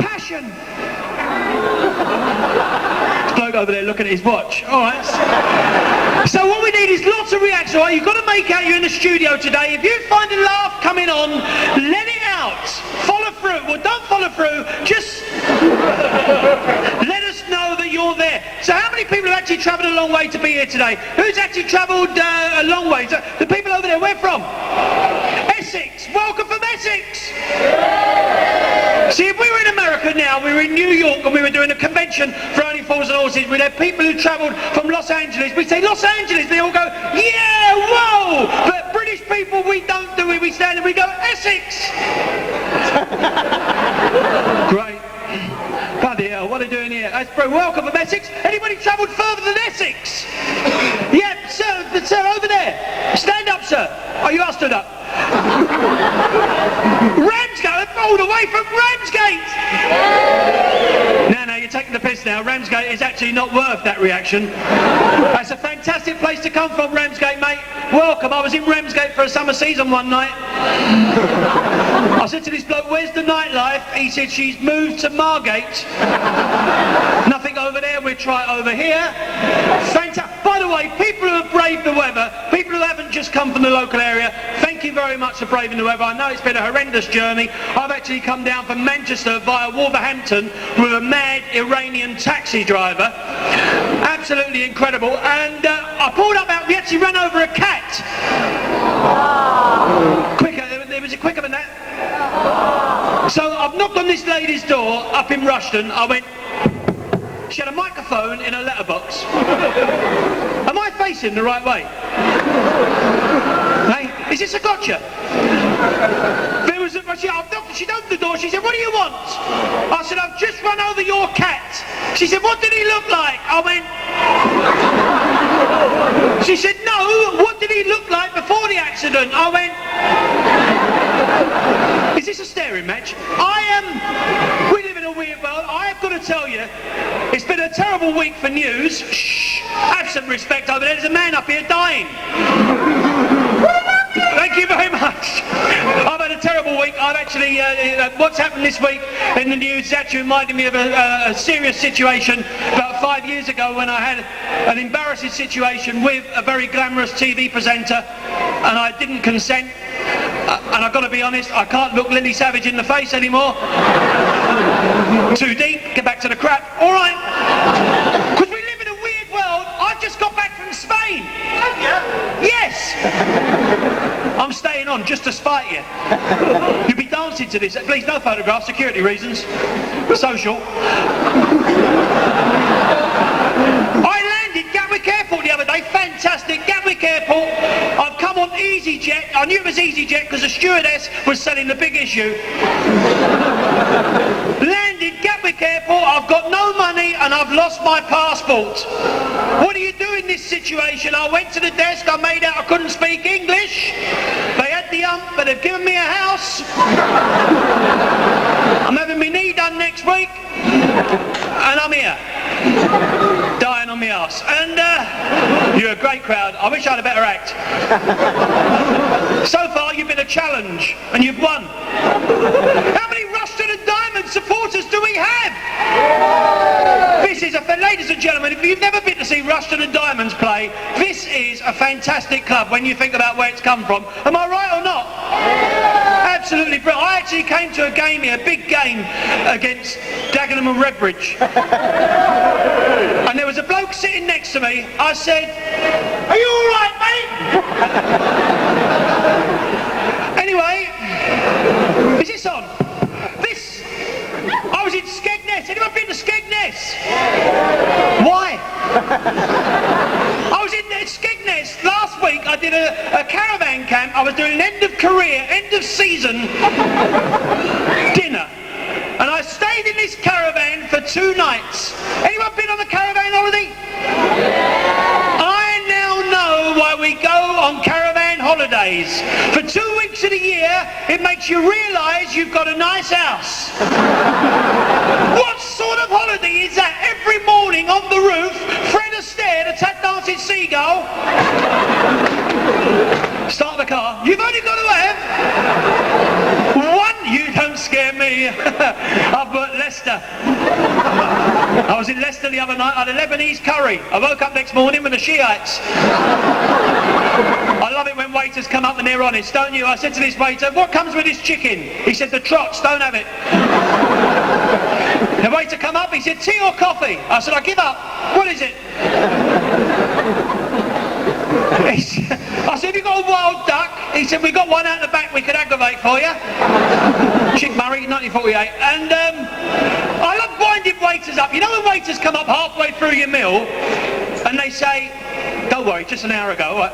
Passion! Bloke over there looking at his watch. All right. So what we need is lots of reactions. All right? You've got to make out you're in the studio today. If you find a laugh coming on, let it out. Follow through. Well, don't follow through. Just let us know that you're there. So how many people have actually travelled a long way to be here today? Who's actually travelled a long way? So the people over there, where from? Essex. Welcome from Essex. See, if we were in America now, we were in New York and we were doing a convention for Only Fools and Horses, we'd have people who travelled from Los Angeles. We'd say, Los Angeles, they all go, yeah, whoa! But British people, we don't do it. We stand and we go, Essex! Great. Bloody hell, what are they doing here? That's welcome from Essex. Anybody travelled further than Essex? Yeah, sir, over there. Stand up, sir. Oh, you are stood up. Ramsgate, all the way from Ramsgate! No, you're taking the piss now. Ramsgate is actually not worth that reaction. That's a fantastic place to come from, Ramsgate, mate. Welcome. I was in Ramsgate for a summer season one night. I said to this bloke, where's the nightlife? He said, she's moved to Margate. Nothing over there, we'll try it over here. Fantastic. By the way, people who have braved the weather, people who haven't just come from the local area, thank you very much for braving the weather. I know it's been a horrendous journey. I've actually come down from Manchester via Wolverhampton with a mad Iranian taxi driver. Absolutely incredible. And I pulled up out, we actually ran over a cat. Quicker, was it quicker than that? So I've knocked on this lady's door up in Rushden. I went, she had a microphone in her letterbox. Am I facing the right way? Hey, is this a gotcha? There was she opened the door, she said, what do you want? I said, I've just run over your cat. She said, what did he look like? I went, she said, no, what did he look like before the accident? I went, is this a staring match? We live in a weird world. I have got to tell you, it's been a terrible week for news. Shh, have some respect over there. There's a man up here dying. Thank you very much. I've had a terrible week. I've actually, what's happened this week in the news is actually reminded me of a serious situation about 5 years ago when I had an embarrassing situation with a very glamorous TV presenter, and I didn't consent. And I've got to be honest, I can't look Lily Savage in the face anymore. Too deep, get back to the crap. All right. Because we live in a weird world. I've just got back from Spain. Have you? Yes. I'm staying on just to spite you. You'll be dancing to this. Please, no photographs, security reasons. Social. I landed Gatwick Airport the other day. Fantastic. Gatwick Airport. I've come on EasyJet. I knew it was EasyJet because the stewardess was selling the big issue. Landed Gatwick Airport. I've got no money and I've lost my passport. What do you do in this situation? I went to the desk. I made out I couldn't speak English. They had the but they've given me a house. I'm having my knee done next week. And I'm here. Dying on my arse. And you're a great crowd. I wish I had a better act. So far you've been a challenge and you've won. How many Russian and Diamond supporters do we have? This is ladies and gentlemen, if you've never been to see Russian and Diamonds play, this is a fantastic club when you think about where it's come from. Am I right or not? Absolutely brilliant. I actually came to a game here, a big game against Dagenham and Redbridge. And there was a bloke sitting next to me. I said, "Are you all right, mate?" Anyway, is this on? I was in Skegness. Anyone been to Skegness? Why? I was in Skegness last week. I did a caravan camp. I was doing an end of career, end of season dinner. And I stayed in this caravan for 2 nights. Anyone been on the caravan holiday? I now know why we go on caravan holidays. For 2 weeks of the year, it makes you realise you've got a nice house. What sort of holiday is that? Every morning on the roof, Fred Astaire, the tap dancing seagull. Start the car. You've only got to have one. You don't scare me. I've worked Leicester. I was in Leicester the other night. I had a Lebanese curry. I woke up next morning with the Shiites. I love it when waiters come up and they're honest, don't you? I said to this waiter, "What comes with this chicken?" He said, "The trots, don't have it." The waiter come up, he said, "Tea or coffee?" I said, "I give up." "What is it?" I said, "Have you got a wild duck?" He said, "We've got one out the back we could aggravate for you." Chick Murray, 1948. And I love winding waiters up. You know when waiters come up halfway through your meal and they say, "Don't worry, just an hour ago." Right?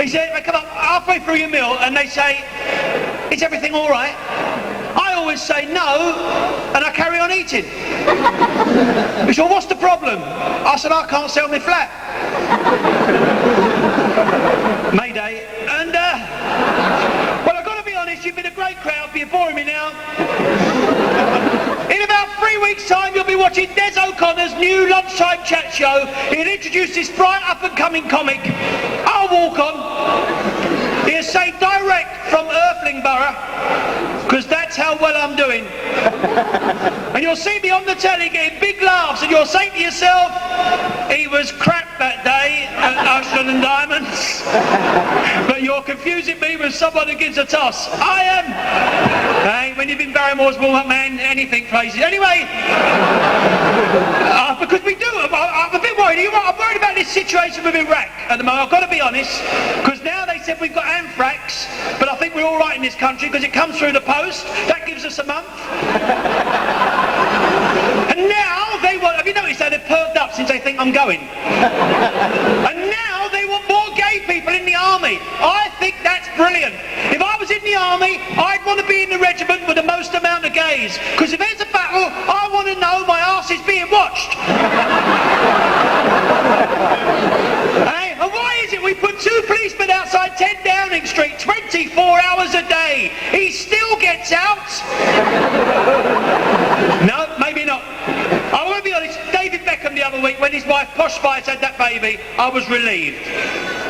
He said, they come up halfway through your meal and they say, "Is everything all right?" I always say no, and I carry on eating. He said, "Well, what's the problem?" I said, "I can't sell my flat." Mayday. And, well, I've got to be honest, you've been a great crowd, but you're boring me now. In about 3 weeks' time, you'll be watching Des O'Connor's new lunchtime chat show. He'll introduce this bright up-and-coming comic. I'll walk on. He'll say direct from Earthling Borough, because that's how well I'm doing. And you'll see me on the telly getting big laughs, and you'll say to yourself, "He was crap that day at Russian and Diamonds." But you're confusing me with someone who gives a toss. I am. Hey, when you've been Barrymore's warm-up man, anything crazy. Anyway, because we do, I'm a bit worried. I'm worried about this situation with Iraq at the moment. I've got to be honest, because now they said we've got anthrax, but I think we're all right in this country because it comes through the post. That gives us a month. And now they want, have you noticed how they've perked up since they think I'm going? And now they want more gay people in the army. I think that's brilliant. If I was in the army, I'd want to be in the regiment with the most amount of gays. Because if there's a battle, I want to know my arse is being watched. Hey, and why is it we put 2 policemen outside 10 Downing Street 24 hours a day? He still gets out. No, maybe not. I want to be honest, David Beckham the other week, when his wife Posh Spice had that baby, I was relieved.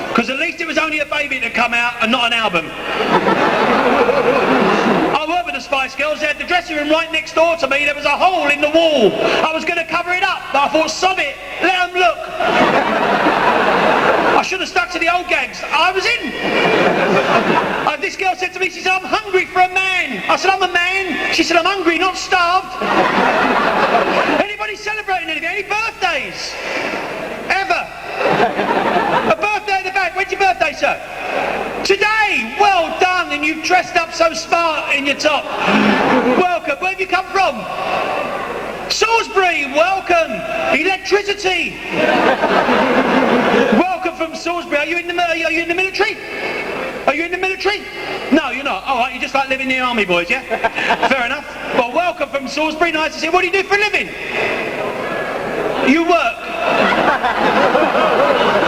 Because at least it was only a baby to come out and not an album. Spice Girls. They had the dressing room right next door to me. There was a hole in the wall. I was going to cover it up, but I thought, sod it, let them look. I should have stuck to the old gags. I was in. This girl said to me, she said, I'm hungry for a man. I said, I'm a man. She said, I'm hungry, not starved. Anybody celebrating anything? Any birthdays? Ever? A birthday at the back. When's your birthday, sir? Today. Well done. And you've dressed up so smart in your top. Welcome. Where have you come from? Salisbury. Welcome. Electricity. Welcome from Salisbury. Are you in the military? Are you in the military? No, you're not. All right, you just like living near army boys, yeah? Fair enough. Well, welcome from Salisbury. Nice to see you. What do you do for a living? You work.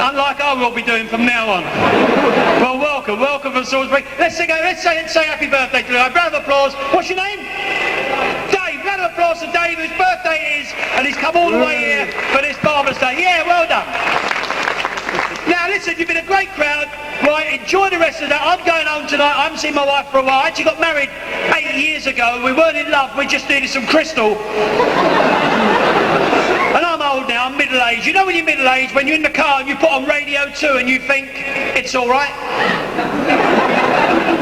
Unlike I will be doing from now on. Well, welcome from Salisbury. Let's say happy birthday to you. A round of applause. What's your name? Dave. Round of applause to Dave, whose birthday it is, and he's come all the way here for this barber's day. Yeah, well done. Now listen, you've been a great crowd. Right, enjoy the rest of that. I'm going home tonight. I haven't seen my wife for a while. I actually got married 8 years ago. We weren't in love, we just needed some crystal. And I'm old now, I'm middle-aged. You know when you're middle-aged, when you're in the car and you put on Radio 2 and you think, it's all right?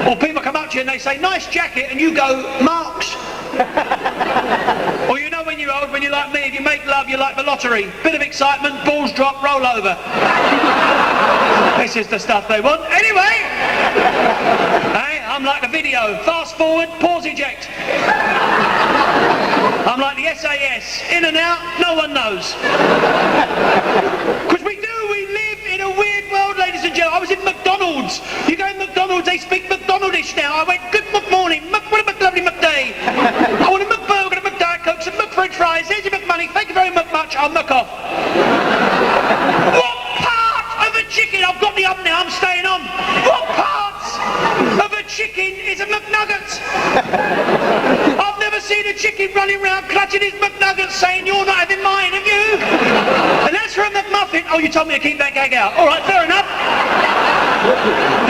Or people come up to you and they say, nice jacket, and you go, Marks. Or you know when you're old, when you're like me, if you make love, you're like the lottery. Bit of excitement, balls drop, roll over. This is the stuff they want. Anyway, hey, I'm like the video. Fast forward, pause, eject. I'm like the SAS. In and out, no one knows. Because we live in a weird world, ladies and gentlemen. I was in McDonald's. You go in McDonald's, they speak McDonaldish now. I went, good morning, what a lovely McDay. I want a McBurger, a McDiet Coke, some McFrench fries. Here's your McMoney. Thank you very much. I'll muck off. What part of a chicken? I've got the oven now. I'm staying on. What parts of a chicken is a McNugget? I've never seen a chicken running around clutching his McNugget saying, you're not having mine, have you? And that's for a McMuffin. Oh, you told me to keep that gag out. All right, fair enough.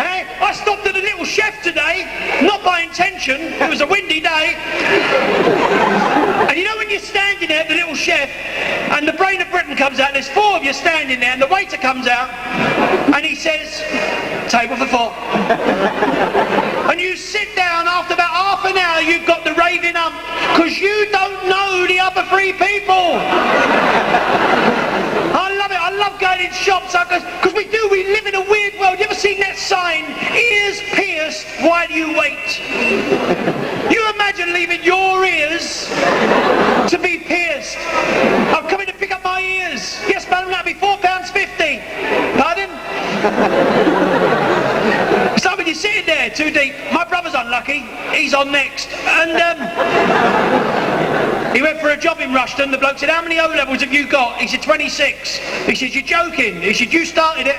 Hey, I stopped at a little chef today, not by intention. It was a windy day. And you know when you're standing there at the little chef and the brain of Britain comes out, there's 4 of you standing there and the waiter comes out and he says, table for 4. And you sit down after about half an hour, you've got the raving hump because you don't know the other 3 people. I love it. I love going in shops because we live in a weird world. You ever seen that sign? Ears pierced, why do you wait? You imagine leaving your ears to be pierced. I'm coming to pick up my ears. Yes, madam, that'll be £4.50. Pardon? So when you're sitting there too deep, my brother's unlucky, he's on next. And he went for a job in Rushden. The bloke said, how many O-levels have you got? He said, 26. He said, you're joking. He said, you started it.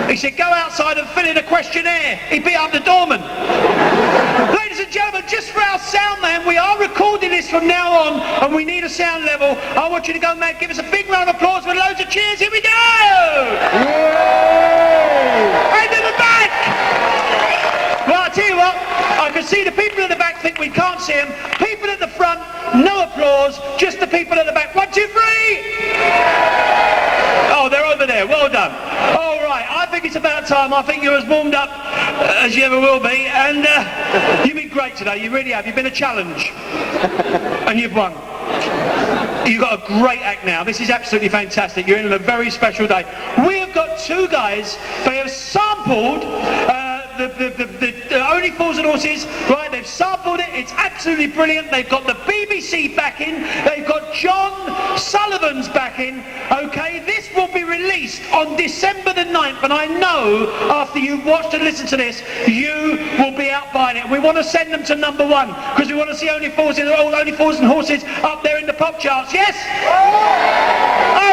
He said, go outside and fill in a questionnaire. He beat up the doorman. Ladies and gentlemen, just for our sound man, we are recording this from now on and we need a sound level. I want you to go, man, give us a big round of applause with loads of cheers. Here we go! And to the back! Well, I'll tell you what, I can see the people at the back think we can't see them. People at the front, no applause, just the people at the back. 1, 2, 3! Oh, they're over there, well done. All right, I think it's about time. I think you're as warmed up as you ever will be. And you've been great today, you really have. You've been a challenge. And you've won. You've got a great act now. This is absolutely fantastic. You're in on a very special day. We have got 2 guys. They have sampled the Only Fools and Horses, right? They've sampled it. It's absolutely brilliant. They've got the BBC backing. They've got John Sullivan's backing. Okay, this will be released on December the 9th, and I know after you've watched and listened to this, you will be out buying it. We want to send them to #1 because we want to see Only Fools and Horses up there in the pop charts. Yes?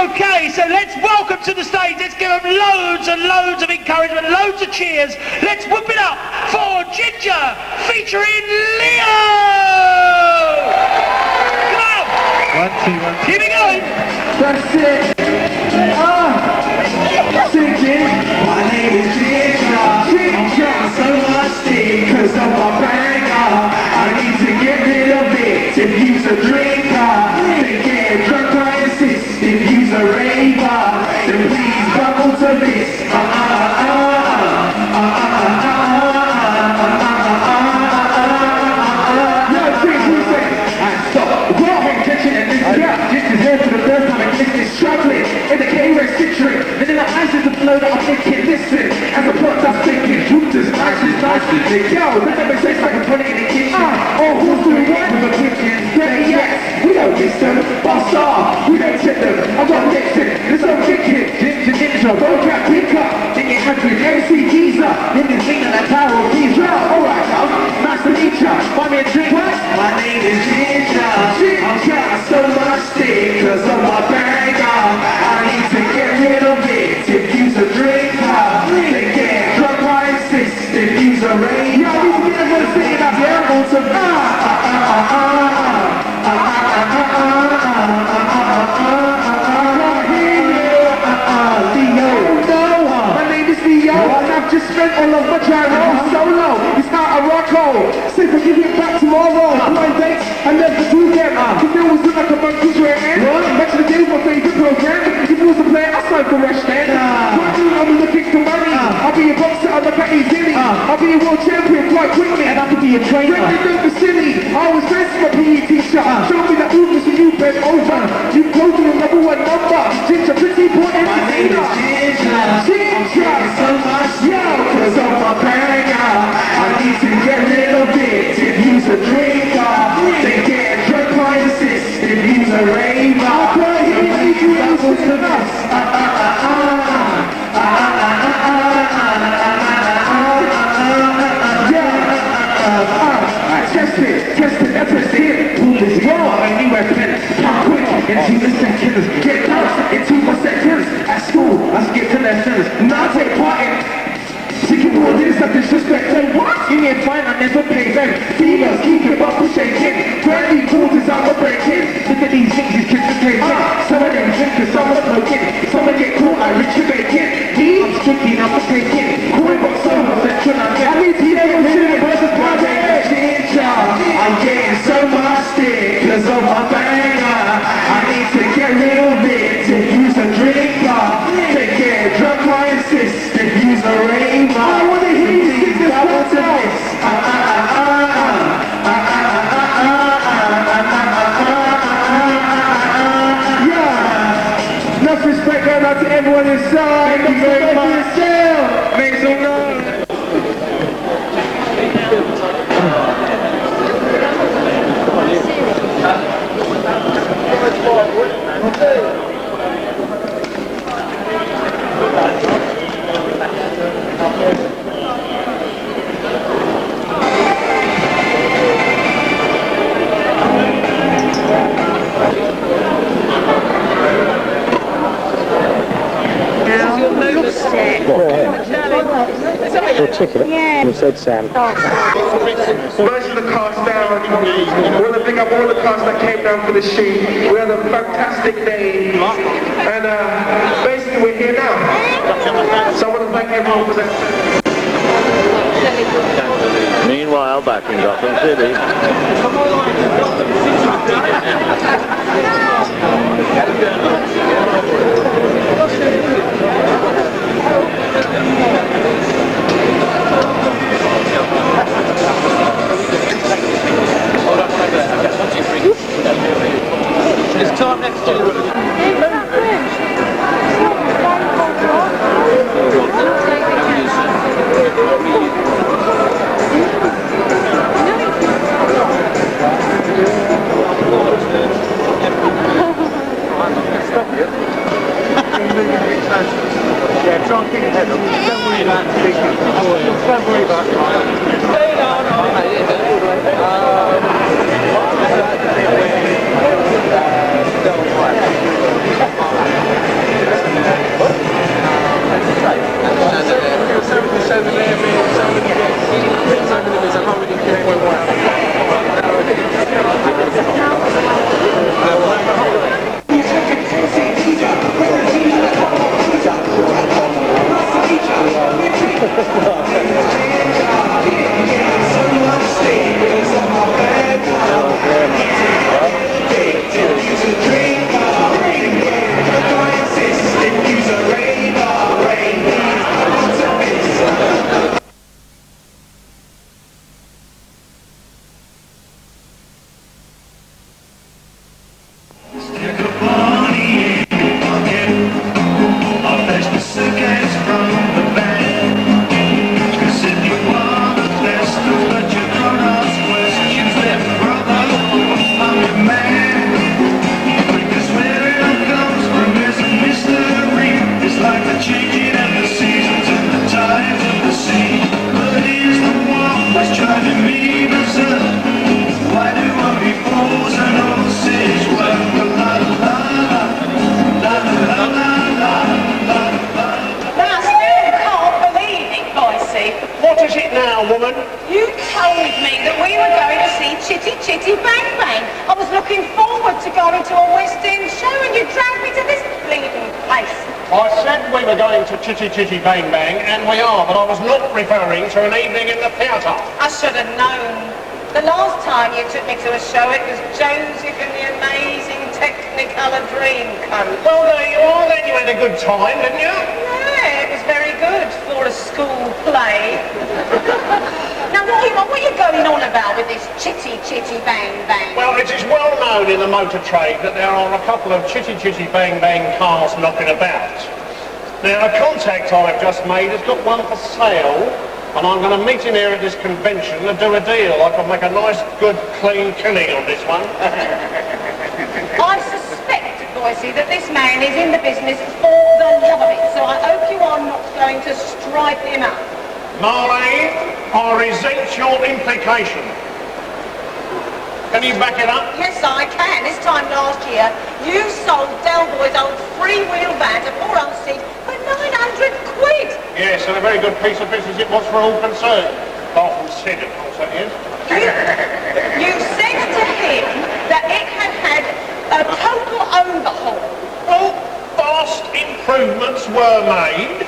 Okay, so let's welcome to the stage. Let's give them loads and loads of encouragement, loads of cheers. Let's whoop it up for Ginger featuring Leo. Come on. 1, 2, 1, 2. Keep it going. That's it. Singing. My name is Ginger. I'm trying so much steam, 'cause I'm my if you's a drinker, then get drunk, I insist. If you's a raver, then please buckle to this. Struggling in the K-Rex citrus, and then the ice is the flow that I'm thinking, listen, as a plot I'm thinking, Jupiter's nicely, yo, look at me, say like a 20 in the kitchen, oh, who's doing what with the kitchen, yeah, yes, we don't miss them, boss off, we don't check them, I'm not mixing, there's no thinking, ninja, don't get pick up, thinking country, MC Geezer, in this thing that I tower of Geezer, alright, nice to meet ya, buy me a drink, what? My name is Ginger, I'm trying so much stick, cause I'm my bag on, I need to get rid of it, if you's a drinker, then get drunk, I insist, if you's a raver, yeah, I need to get everyone singing up here, on some I've just spent all of my gyro solo. It's not a rock hole. Say I give it back tomorrow. Blind dates, I never do them. Cause they always look like a monkey's rare end. Back to the day, my favorite program. If it was a player, I signed for Rush then. I'm looking for money. I'll be a boxer, I'm like a Dilly. I'll be a world champion quite quickly. And I could be a trainer. Don't be silly. I was best for my PE teacher. Show me the movements and you bent over. You go to the number one number. Ginger, pretty important. My name is Ginger. I'm trying so much. Cause I'm a banger, I need to get rid of it. If you's a drinker, then get drunk, I insist. If you's a raver, then please double to this. Test it, that's what's here. Pull this raw, anywhere pen. Pop quick, into the seconds. Get close, into my seconds. At school, I skip to lessons. Now take part in chicken war, this is disrespect. Say what? You ain't fine, I never pay rent. Females keep it up and shaking. Brandy quarters out of breaking. Look at these things, these kids are taking. Some of them drinkers, some are smoking. Some of get caught like Richard Bacon. Me, I'm strictly not for taking. Coin box over, central, I need to hear what's in the versus project. I'm getting so much stick, cause I'm a banger. I need to get rid of it. If you's a drinker, then get drunk, I insist. If you's a raver, I wanna hear you sing this one to this. Yeah. Enough respect going out to everyone inside. Thank you very much. Make some noise. Your ticket? Yeah. You said Sam. Most of the cast down. I want to pick up all the cast that came down for the shoot. We had a fantastic day. And basically we're here now. So I want to thank everyone for that. Meanwhile, back in Gotham City. It's time next to Yeah, try and keep your head up. Don't worry about speaking. Don't worry about it. want to go into a West End show and you drag me to this bleeding place. I said we were going to Chitty Chitty Bang Bang, and we are, but I was not referring to an evening in the theatre. I should have known. The last time you took me to a show, it was Joseph and the Amazing Technicolor Dreamcoat. Well, there you are, then you had a good time, didn't you? Yeah, it was very good for a school play. Now, what are you going on about with this Chitty Chitty Bang Bang? Well, it is well known in the motor trade that there are a couple of Chitty Chitty Bang Bang cars knocking about. Now, a contact I've just made has got one for sale, and I'm going to meet him here at this convention and do a deal. I can make a nice, good, clean killing on this one. I suspect, Boise, that this man is in the business for the love of it, so I hope you are not going to stripe him up. Marlene, I resent your implication. Can you back it up? Yes, I can. This time last year, you sold Del Boy's old freewheel van to poor old Sid for 900 quid. Yes, and a very good piece of business it was for all concerned. Apart from Sid, of course, that is. You said to him that it had a total overhaul. Well, vast improvements were made.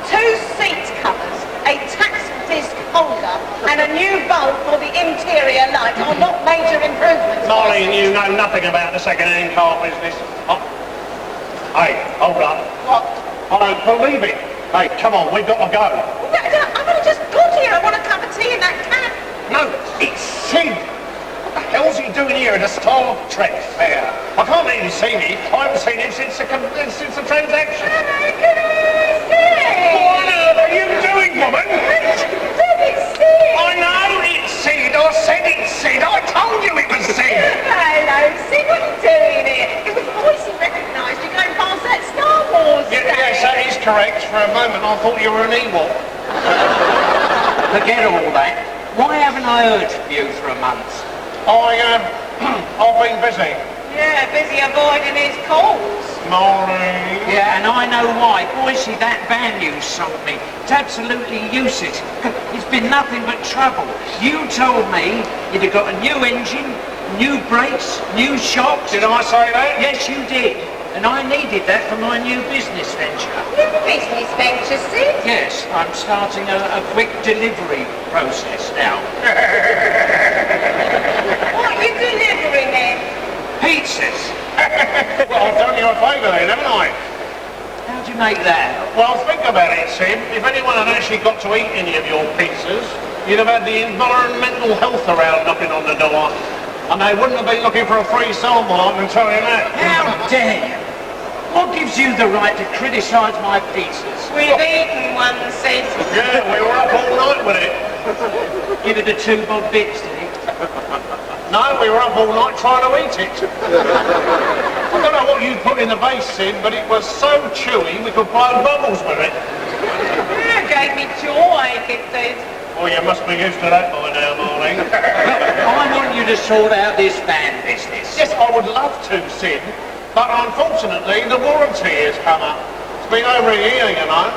2 seat covers, a tax disc holder, and a new bulb for the interior light are not major improvements. Marlene, you know nothing about the second-hand car business. Oh. Hey, hold up. What? I don't believe it. Hey, come on, we've got to go. I've only just got here. I want a cup of tea in that cab. No, it's Sid. What the hell's he doing here at a Star Trek fair? I can't let him see me. I haven't seen him since the transaction. What on earth are you doing, woman? I know it's Sid. I said it's Sid. I told you it was Sid. Hello, Sid. What are you doing here? It was voice he recognised you going past that Star Wars Yes, that is correct. For a moment, I thought you were an Ewok. Forget all that. Why haven't I heard from you for a month? I've been busy. Yeah, busy avoiding his calls. Maureen. Yeah, and I know why. Boise, that van you sold me, it's absolutely useless. It's been nothing but trouble. You told me you'd have got a new engine, new brakes, new shocks. Did I say that? Yes, you did. And I needed that for my new business venture. New business venture, Sid? Yes, I'm starting a quick delivery process now. What are you delivering then? Pizzas. Well, I've done you a favour then, haven't I? How do you make that? Well, think about it, Sid. If anyone had actually got to eat any of your pizzas, you'd have had the environmental health around knocking on the door. And they wouldn't have been looking for a free sample, I can tell you that. How dare you? What gives you the right to criticise my pizzas? We've eaten one, Sid. Yeah, we were up all night with it. Give it a 2 bob bits, did he? No, we were up all night trying to eat it. I don't know what you put in the base, Sid, but it was so chewy we could blow bubbles with it. It gave me joy, it did. Well, you must be used to that by now, Marlene. I want you to sort out this van business. Yes, I would love to, Sid. But unfortunately, the warranty has come up. It's been over a year, you know.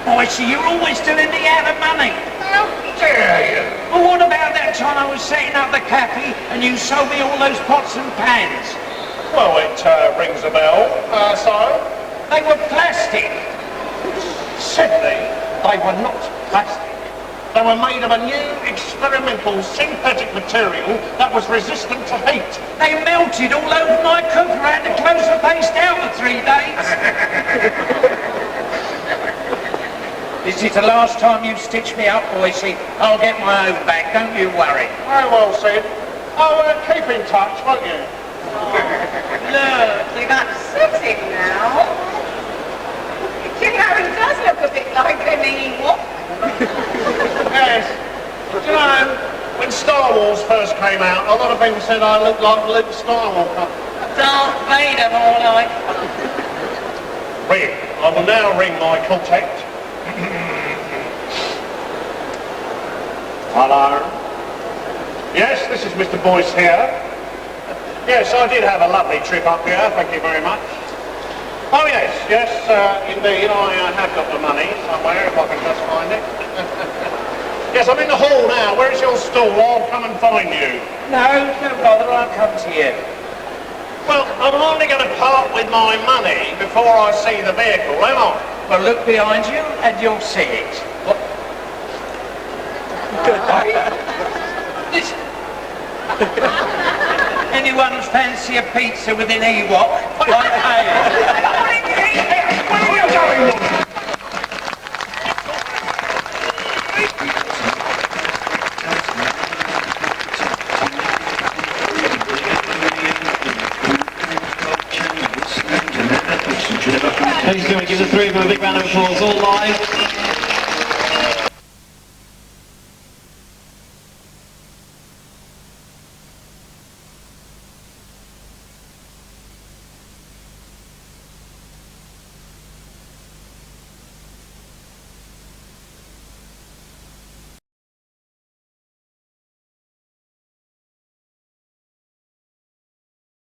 Boise, you're always doing me out of money. How dare you? Well, what about that time I was setting up the cafe and you sold me all those pots and pans? Well, it rings a bell. So? They were plastic. Sydney, they were not plastic. They were made of a new experimental synthetic material that was resistant to heat. They melted all over my cooker. I had to close the place down for 3 days. This is the last time you've stitched me up, Boise. I'll get my own back, don't you worry. Very well, Sid. Keep in touch, won't you? Look, you've upset him now. You know, he does look a bit like an Ewok. Yes. Do you know, when Star Wars first came out, a lot of people said I looked like Luke Skywalker. Darth Vader, more like. Ring. I will now ring my contact. Hello. Yes, this is Mr. Boyce here. Yes, I did have a lovely trip up here, thank you very much. Oh yes, indeed, I have got the money somewhere, if I can just find it. Yes, I'm in the hall now. Where is your stall? I'll come and find you. No, don't bother, I'll come to you. Well, I'm only going to part with my money before I see the vehicle, am I? Well, look behind you and you'll see it. What? Listen. Anyone fancy a pizza with an Ewok? Like hey. Where are you going? Ladies and gentlemen, give the three of them a big round of applause, all live.